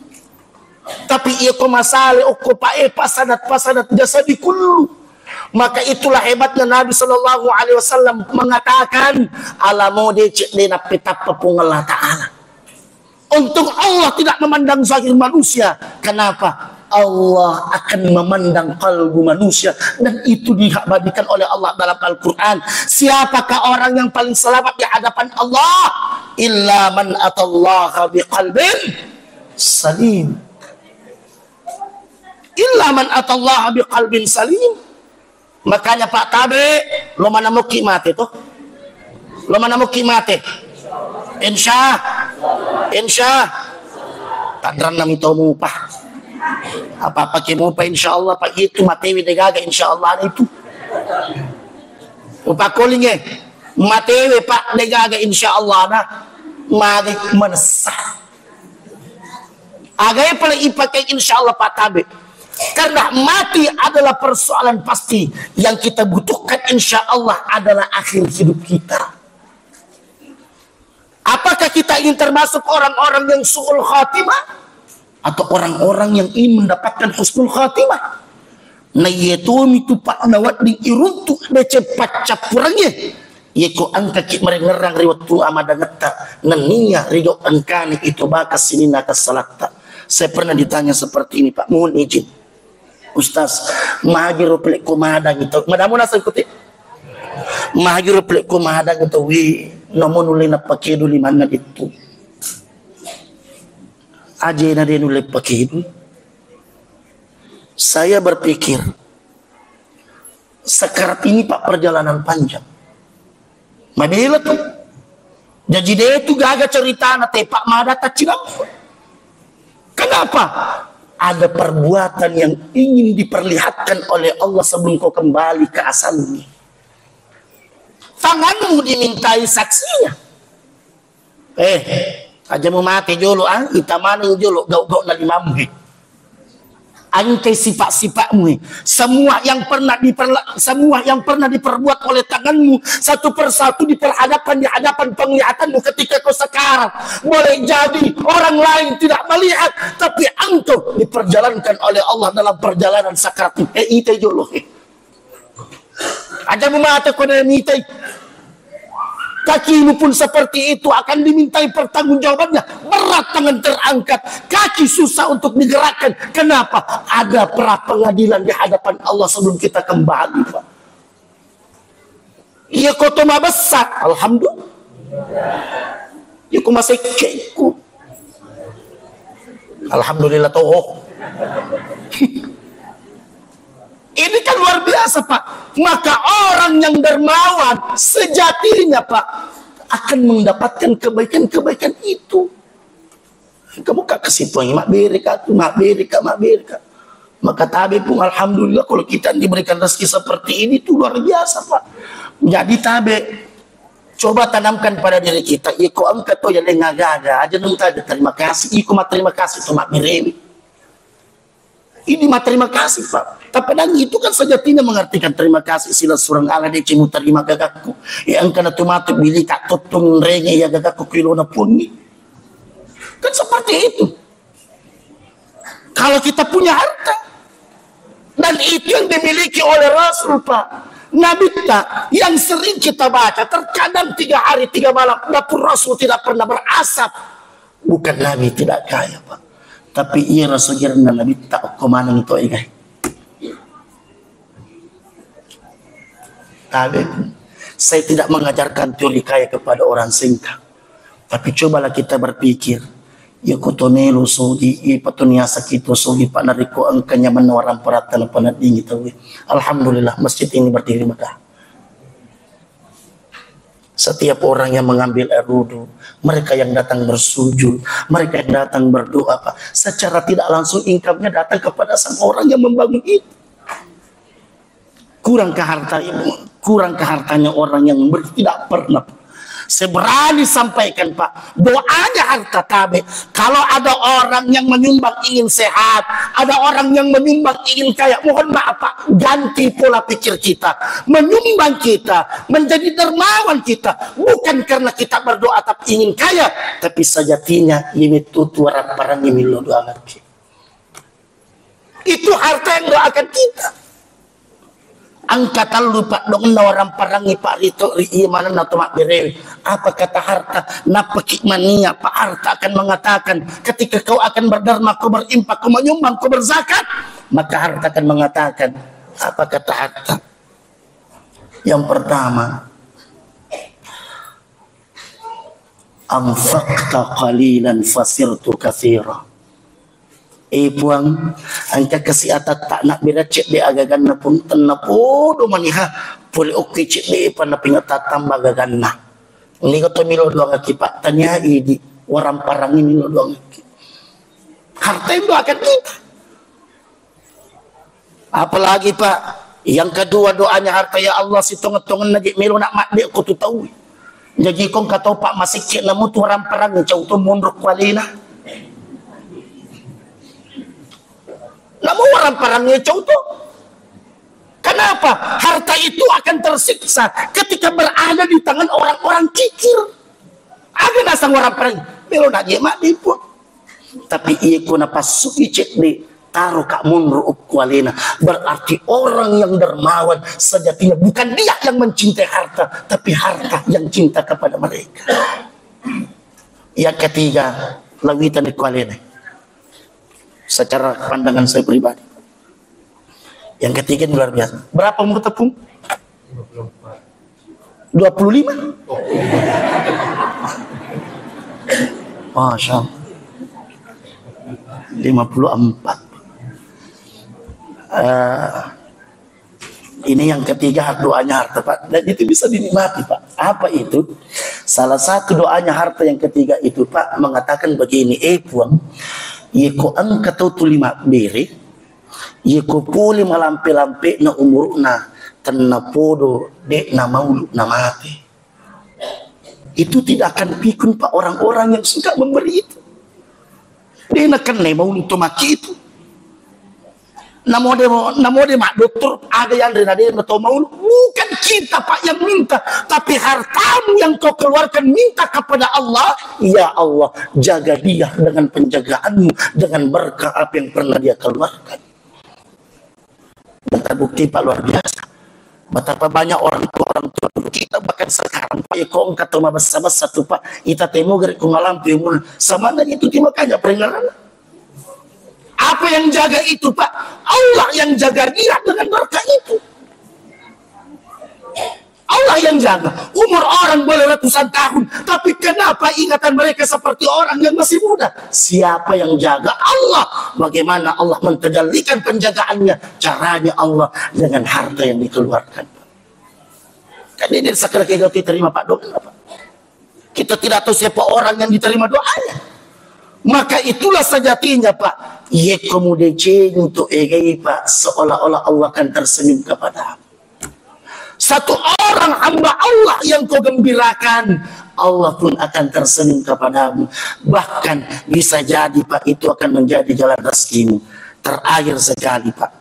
S4: Tapi ia masale oke pasadat jasadu kullu. Maka itulah hebatnya Nabi Shallallahu Alaihi Wasallam mengatakan alamode cek dena petapa pungalah Ta'ala. Untuk Allah tidak memandang zahir manusia. Kenapa? Allah akan memandang kalbu manusia, dan itu diabadikan oleh Allah dalam Al-Quran. Siapakah orang yang paling selamat di hadapan Allah? Illa man atallaha biqalbin salim. Illa man atallaha biqalbin salim. Makanya Pak Tabe, lo mana mau kimat itu? Lo mana mau kimat? Insya tandran nami tomu Pak. Apa-apa kemo pa insyaallah Pak itu matewi degaga insyaallah itu. Upa kolinge matewi Pak degaga insyaallah na magi mansah. Agay pala ipakai insyaallah Pak Tabe. Karena mati adalah persoalan pasti, yang kita butuhkan insyaallah adalah akhir hidup kita. Apakah kita ingin termasuk orang-orang yang su'ul khatimah atau orang-orang yang ingin mendapatkan husnul khatimah? Na yeto mitu Pak nawat di iruntu de cepat capurangnya. Yeko angka ki merengerang riwat tu amada ngeta naninya rigo angkani itu bakas sini nakas salakta. Saya pernah ditanya seperti ini Pak, mohon izin Ustaz, mahagiro pelek kumadang itu madamu nasa ikuti mahagiro pelek kumadang itu wi namun ulay na pakido liman na dito aja na din ulay pakido. Saya berpikir sekarat ini Pak perjalanan panjang mabila tuh jadi dia itu gaga cerita na tepak madata cinam. Kenapa? Ada perbuatan yang ingin diperlihatkan oleh Allah sebelum kau kembali ke asalnya. Tanganmu dimintai saksinya. Aja mau mati jolo kita mana jolo gau-gau na limamu. angkai sifat-sifatmu, semua yang pernah diperbuat oleh tanganmu satu persatu diperhadapkan di hadapan penglihatanmu ketika kau sekarat. Boleh jadi orang lain tidak melihat, tapi engkau diperjalankan oleh Allah dalam perjalanan sakarat. Ite jolo. Aja mata kau mitai. Kakimu pun seperti itu akan dimintai pertanggungjawabannya. Berat tangan terangkat, kaki susah untuk digerakkan. Kenapa? Ada pra pengadilan di hadapan Allah sebelum kita kembali, Pak. Iya kotoma besar, alhamdulillah. Ya ku masih keku. Alhamdulillah toh. Ini kan luar biasa, Pak. Maka orang yang dermawan sejatinya, Pak, akan mendapatkan kebaikan-kebaikan itu. Kamu kak ke situ mak berika. Maka tabe pun alhamdulillah kalau kita diberikan rezeki seperti ini itu luar biasa, Pak. Jadi tabe coba tanamkan pada diri kita. Iko angkat to yang ngaga aja nunta terima kasih. Iko terima kasih to mak beremi. Ini mah terima kasih, Pak. Tapi itu kan sejatinya mengartikan terima kasih sila surang ala de cimu terima gagakku. Yang kena tumatu bili kak tutung renge ya gagakku kilona puni. Kan seperti itu. Kalau kita punya harta dan itu yang dimiliki oleh Rasul, Pak. Nabi tak yang sering kita baca terkadang 3 hari 3 malam dapur Rasul tidak pernah berasap. Bukan Nabi tidak kaya, Pak. Tapi ia Rasulullah Nabi tak kemana itu guys. Tapi saya tidak mengajarkan teori kaya kepada orang singkang. Tapi cobalah kita berpikir. Ya kutonelu sogi, ya patuniasa kita sogi pak nariko angkanya menawaran peratan panat dingin tahu. Alhamdulillah masjid ini berdiri megah. Setiap orang yang mengambil air wudu, mereka yang datang bersujud, mereka yang datang berdoa, Pak, secara tidak langsung income-nya datang kepada sang orang yang membangun itu. Kurang ke hartanya orang yang tidak pernah. Saya berani sampaikan, Pak, doanya harta tabe. Kalau ada orang yang menyumbang ingin sehat, ada orang yang menyumbang ingin kaya, mohon maaf, Pak, ganti pola pikir kita. Menyumbang kita, menjadi dermawan kita, bukan karena kita berdoa tapi ingin kaya, tapi sejatinya ini tutu orang ini lo doakan. Itu harta yang doakan kita. Angkatan lupa dong orang parangi Pak Rito iya mana nato mak berewi. Apa kata harta? Napa kikmania Pak harta akan mengatakan ketika kau akan berderma, kau berimpak, kau menyumbang, kau berzakat, maka harta akan mengatakan apa kata harta? Yang pertama, anfaqta qalilan fasirtu katsira. Puang angka kesihatan tak nak beracet di agagan na pun tenapo do maniha puli oke cek di pana pingat tambah gagan na ini kata milo doang akibat tanya ini orang parang ini milo doang harta itu akan kita. Apalagi Pak, yang kedua doanya harta ya Allah si tongen-tongen najik milo nak mak dia aku tu tahu jadi kong kata Pak masih cek namu tu orang parang jauh tu mundur kualina. Namun orang parangnya contoh. Kenapa? Harta itu akan tersiksa ketika berada di tangan orang-orang kikir. Ada nasang orang parang, melo nak jemak di pun. Tapi ia kuna pasuki cek di taruh kak mundur ukualena. Berarti orang yang dermawan sejatinya bukan dia yang mencintai harta, tapi harta yang cinta kepada mereka. Yang ketiga, lawitan di kualena. Secara pandangan saya pribadi. Yang ketiga luar biasa. Berapa umur tepung? 25. Masya Allah. 54. Ini yang ketiga doanya harta, Pak. Dan itu bisa dinikmati, Pak. Apa itu? Salah satu doanya harta yang ketiga itu, Pak, mengatakan begini, puang. Yeko angkat tu lima beri, yeko puli malampe-lampe na umur na tenapodo dek na maulu na mati. Itu tidak akan pikun Pak orang-orang yang suka memberi itu. Dia nak kena maulu to maki itu. Namo de mak dokter ada yang ada mau bukan kita Pak yang minta, tapi hartamu yang kau keluarkan minta kepada Allah. Ya Allah, jaga dia dengan penjagaanmu, dengan berkah apa yang pernah dia keluarkan. Dan terbukti Pak luar biasa. Betapa banyak orang tua kita bahkan sekarang Pak kau kata besar tuh Pak kita temu gerik kungalam timun sama itu makanya peringatan. Apa yang jaga itu Pak? Allah yang jaga dia dengan berkah itu. Allah yang jaga. Umur orang boleh ratusan tahun, tapi kenapa ingatan mereka seperti orang yang masih muda? Siapa yang jaga? Allah. Bagaimana Allah mentadalikan penjagaannya? Caranya Allah dengan harta yang dikeluarkan. Kan ini sekarang kita diterima Pak doa Pak. Kita tidak tahu siapa orang yang diterima doanya. Maka itulah sejatinya Pak. Ye kemudian untuk egai Pak, seolah-olah Allah akan tersenyum kepada satu orang hamba Allah yang kau gembirakan, Allah pun akan tersenyum kepadamu. Bahkan bisa jadi Pak itu akan menjadi jalan rezekimu. Terakhir sekali Pak,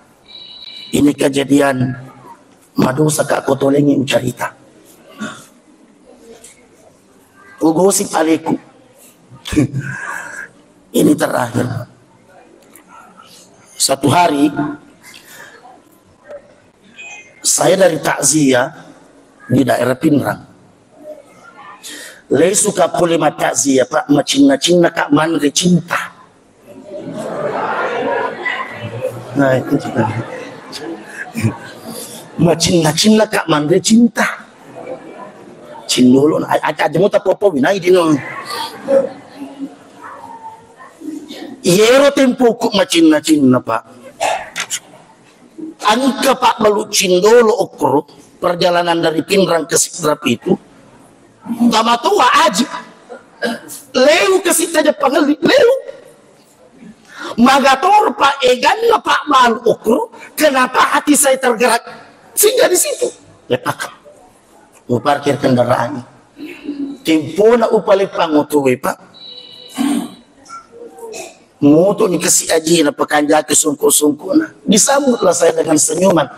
S4: ini kejadian madosa kak kotolengi ucarita ugosip aleku. Ini terakhir. Satu hari saya dari takziah di daerah Pinrang. Lei suka polema takziah Pak, macina-cina kak mandre cinta. Nah itu juga. Macina-cina kak mandre cinta. Cindolo, aja mau tak popo binai dino. Yero tempo kuk macina-cina Pak. Angka Pak balu cindolo okro perjalanan dari Pinrang ke Sidrap itu. Tama tua aja. Leu ke situ aja pangeli, leu. Magator Pak egan na Pak balu okro. Kenapa hati saya tergerak? Sehingga di situ. Ya Pak. Mau parkir kendaraan. Tempo na upali pangutuwe Pak. Moto ni kasih aji na pakanja ke sungko-sungko na. Disambutlah saya dengan senyuman.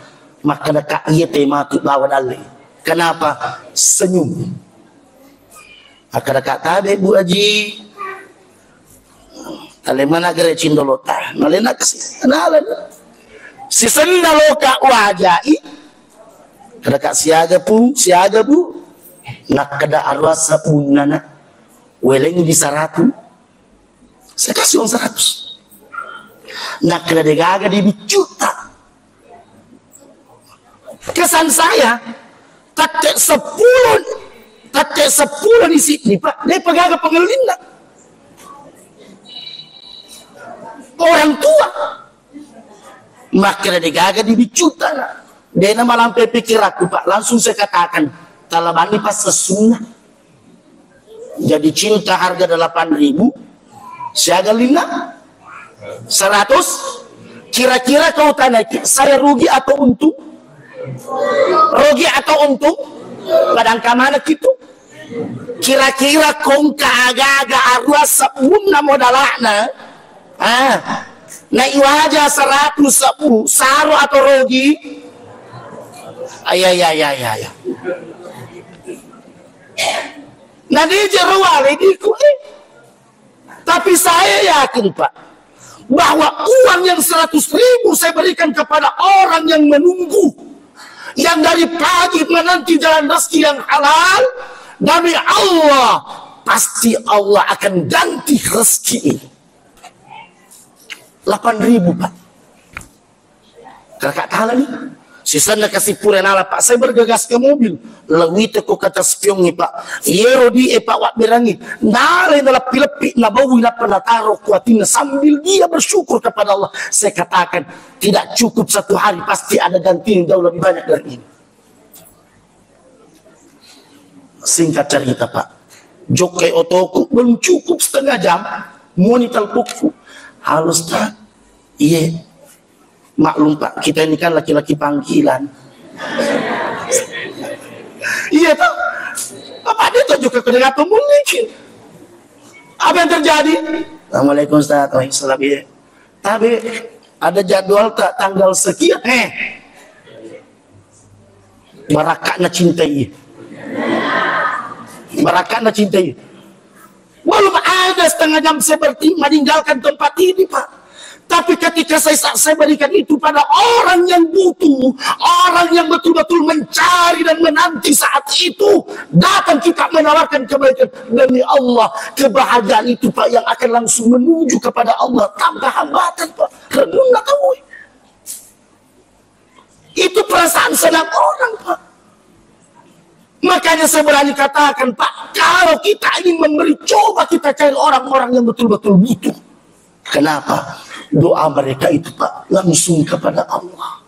S4: Maka nak iya tema tu lawan alih. Kenapa? Senyum. Maka nak tabe Bu Aji. Alemana gere cindolota. Nalena kasih. Nalan. Si sendaloka wajai. Kada kak siaga Bu. Nak kada arwasa unana. Weleng di saratu. Saya kasih uang 100. Nak kena degaga di juta. Kesan saya, tatek 10 di sini Pak. Dia pegaga pengelin nak. Orang tua. Mak kena degaga di juta nak. Dia nama lampai pikir aku Pak. Langsung saya katakan, talabani pas sesunnah. Jadi cinta harga 8.000. Siaga lina 100. Kira-kira kau tanya saya rugi atau untung? Rugi atau untung? Kadang kamana gitu. Kira-kira kau kagak arwah sabunna modalana. Na iwaja 100 sabu saro atau rugi? Ayah. Nah dia jeruali di kulit. Tapi saya yakin Pak, bahwa uang yang 100.000 saya berikan kepada orang yang menunggu, yang dari pagi menanti jalan rezeki yang halal, demi Allah, pasti Allah akan ganti rezeki ini. 8.000 Pak. Kakak tahu nih. Sisanya kasih pura nala Pak. Saya bergegas ke mobil. Lewi teko kata spion nih Pak. Yero di Pak wak berangi. Nala nala pilepi na bawi na penataro kuatina sambil dia bersyukur kepada Allah. Saya katakan tidak cukup 1 hari pasti ada ganti yang jauh lebih banyak dari ini. Singkat cerita Pak. Jokai otoku belum cukup setengah jam. Monitor puku. Halus tak? Iya. Maklum Pak, kita ini kan laki-laki panggilan. Iya toh. Apa dia tuh juga kedengar mungkin. Apa yang terjadi? Assalamualaikum Ustaz. Waalaikumsalam. Tapi Ada jadwal tak tanggal sekian? Marakakna cintai. Marakakna cintai. Belum ada setengah jam saya meninggalkan tempat ini, Pak. Tapi ketika saya berikan itu pada orang yang butuh, orang yang betul-betul mencari dan menanti saat itu, datang kita menawarkan kebaikan. Demi Allah, kebahagiaan itu, Pak, yang akan langsung menuju kepada Allah tanpa hambatan, Pak. Renung nggak tahu. Itu perasaan senang orang, Pak. Makanya saya berani katakan, Pak, kalau kita ingin memberi, coba kita cari orang-orang yang betul-betul butuh. Kenapa? Doa mereka itu, Pak, langsung kepada Allah.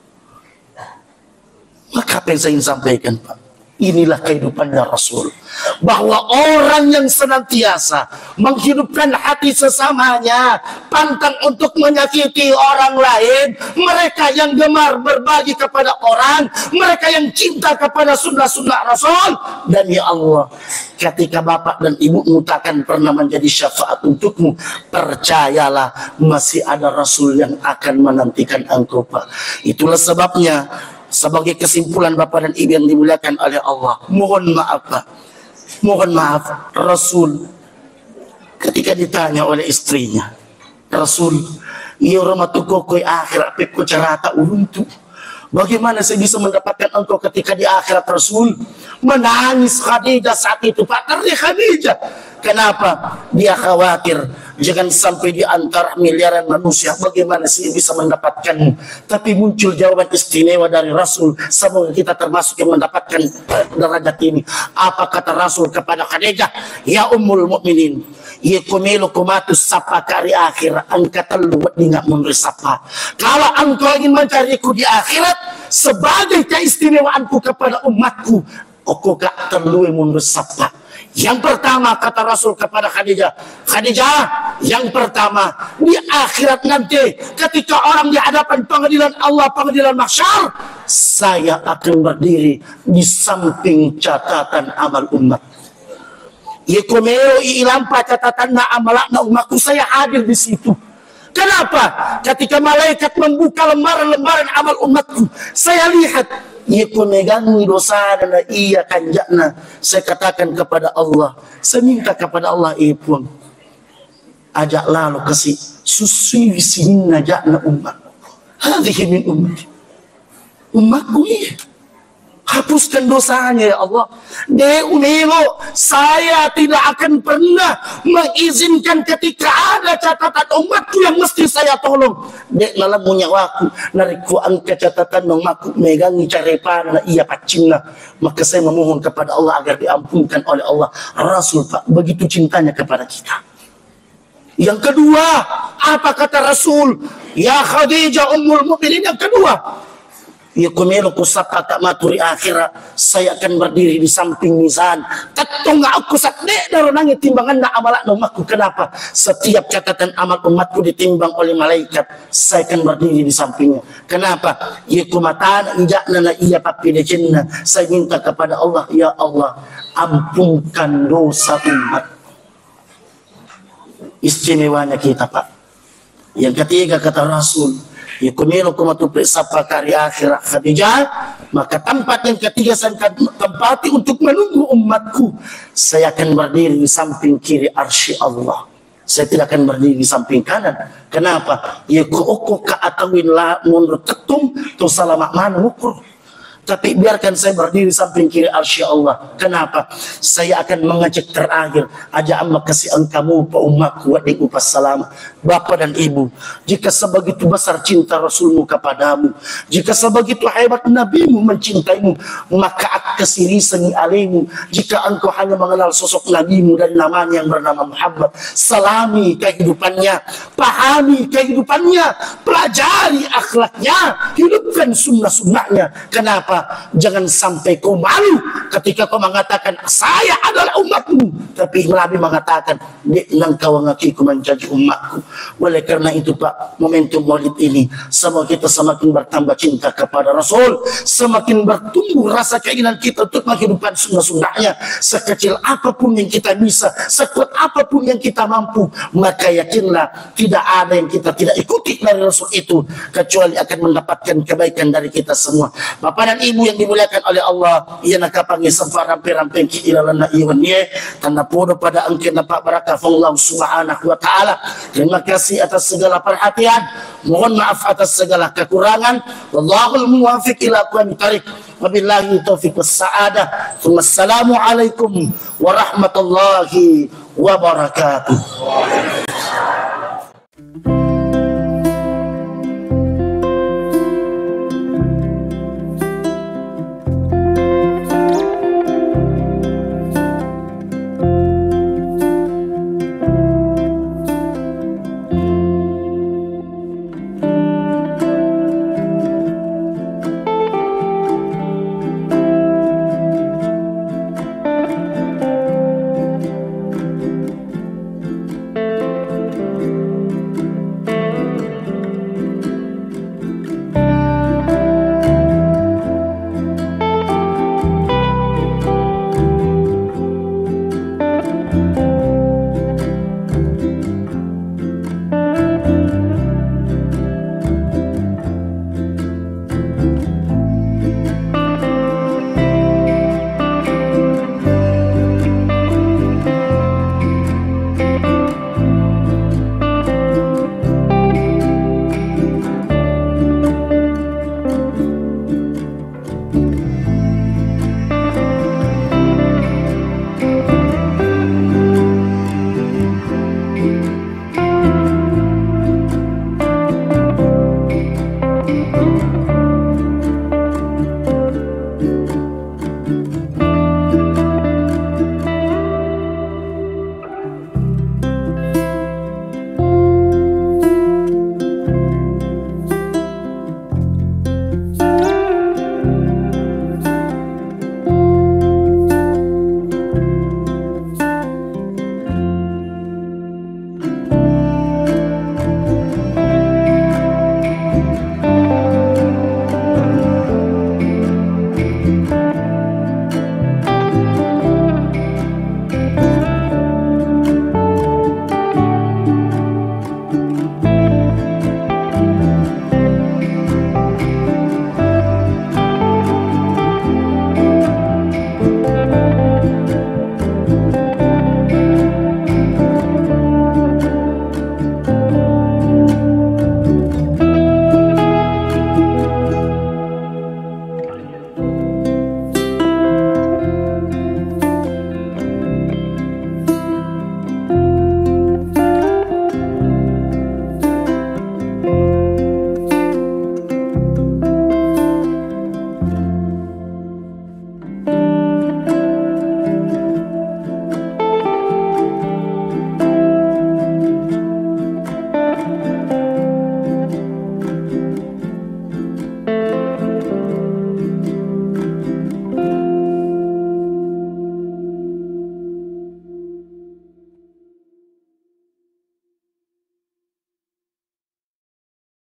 S4: Maka apa yang saya ingin sampaikan, Pak, inilah kehidupannya Rasul. Bahwa orang yang senantiasa menghidupkan hati sesamanya, pantang untuk menyakiti orang lain, mereka yang gemar berbagi kepada orang, mereka yang cinta kepada sunnah-sunnah Rasul. Dan ya Allah, ketika bapak dan ibumu takkan pernah menjadi syafaat untukmu, percayalah masih ada Rasul yang akan menantikan engkau, Pak. Itulah sebabnya, sebagai kesimpulan bapak dan ibu yang dimuliakan oleh Allah, mohon maaf, Pak. Mohon maaf, Rasul ketika ditanya oleh istrinya, Rasul, iya ramatu kokoi akhir apa ko carata uluntu. Bagaimana saya bisa mendapatkan engkau ketika di akhirat? Rasul menangis Khadijah saat itu, Pak. Karena Khadijah, kenapa? Dia khawatir jangan sampai di antara miliaran manusia, bagaimana sih bisa mendapatkanmu? Tapi muncul jawaban istimewa dari Rasul. Semoga kita termasuk yang mendapatkan derajat ini. Apa kata Rasul kepada Khadijah? Ya Ummul Mukminin, ya kumilu kumatus sapa kari akhir angkatan lu nggak menerisapa. Kalau engkau ingin mencariku di akhirat sebagai keistimewaanku kepada umatku, aku gak terlalu menerisapa. Yang pertama kata Rasul kepada Khadijah, Khadijah, yang pertama di akhirat nanti ketika orang di hadapan pengadilan Allah, pengadilan mahsyar, saya akan berdiri di samping catatan amal umat. Yekomero ilampa catatan na amalak na umatku, saya hadir di situ. Kenapa? Ketika malaikat membuka lembaran-lembaran amal umatku, saya lihat Iku megangi dosa dan iya kanjakna. Saya katakan kepada Allah, saya minta kepada Allah, pun ajak lalu kasih susui sini ajakna umat. Hadhihi min ummati. Umatku ini hapuskan dosanya ya Allah. Deunelo, saya tidak akan pernah mengizinkan ketika ada catatan umatku yang mesti saya tolong. Dek lalang munyawaku, nariku angka catatan umatku megangi carepan na iya pacimna. Maka saya memohon kepada Allah agar diampunkan oleh Allah. Rasul Pak begitu cintanya kepada kita. Yang kedua, apa kata Rasul? Ya Khadijah Ummul Mukminin. Yang kedua, Yukumiru kusapa tak maturi akhirat, saya akan berdiri di samping mizan. Tatunga aku sakde daronangi timbangan na amalan umatku. Kenapa? Setiap catatan amal umatku ditimbang oleh malaikat, saya akan berdiri di sampingnya. Kenapa? Yukumatan injakna na iya papidecinna. Saya minta kepada Allah, ya Allah, ampunkan dosa umat. Istimewanya kita Pak. Yang ketiga kata Rasul, Yukumiru kumatupri sapa kari akhirat Khadijah. Maka tempat yang ketiga saya akan tempati untuk menunggu umatku. Saya akan berdiri di samping kiri arsy Allah. Saya tidak akan berdiri di samping kanan. Kenapa? Yuku'uku ka'atawin la mundur ketum tu salamak mana ukur. Tapi biarkan saya berdiri samping kiri arsy Allah. Kenapa? Saya akan mengajak terakhir, aja amma kasih engkamu pa umatku wa diku passalam. Bapak dan ibu, jika sebegitu besar cinta Rasulmu kepadamu, jika sebegitu hebat nabimu mencintaimu, maka akasiri seni alimu. Jika engkau hanya mengenal sosok nabimu dan namanya yang bernama Muhammad, salami kehidupannya, pahami kehidupannya, pelajari akhlaknya, hidupkan sunnah-sunnahnya. Kenapa? Jangan sampai kau malu ketika kau mengatakan saya adalah umatmu, umatmu, tapi Nabi mengatakan dek engkau ngakiku menjadi umatku. Oleh karena itu Pak, momentum Maulid ini semoga kita semakin bertambah cinta kepada Rasul, semakin bertumbuh rasa keinginan kita untuk menghidupkan sunnah-sunnahnya. Sekecil apapun yang kita bisa, sekuat apapun yang kita mampu, maka yakinlah tidak ada yang kita tidak ikuti dari Rasul itu kecuali akan mendapatkan kebaikan dari kita semua. Bapak dan Ibu yang dimuliakan oleh Allah, ia nak panggil sempat rampai-rampai ki ilalana iwannya tanda podo pada angkin Pak barakah Allah Subhanahu wa taala. Terima kasih atas segala perhatian, mohon maaf atas segala kekurangan. Wallahul muwaffiq ila aqwamit thariq. Wabillahi taufiq wassa'adah. Wassalamu alaikum warahmatullahi wabarakatuh.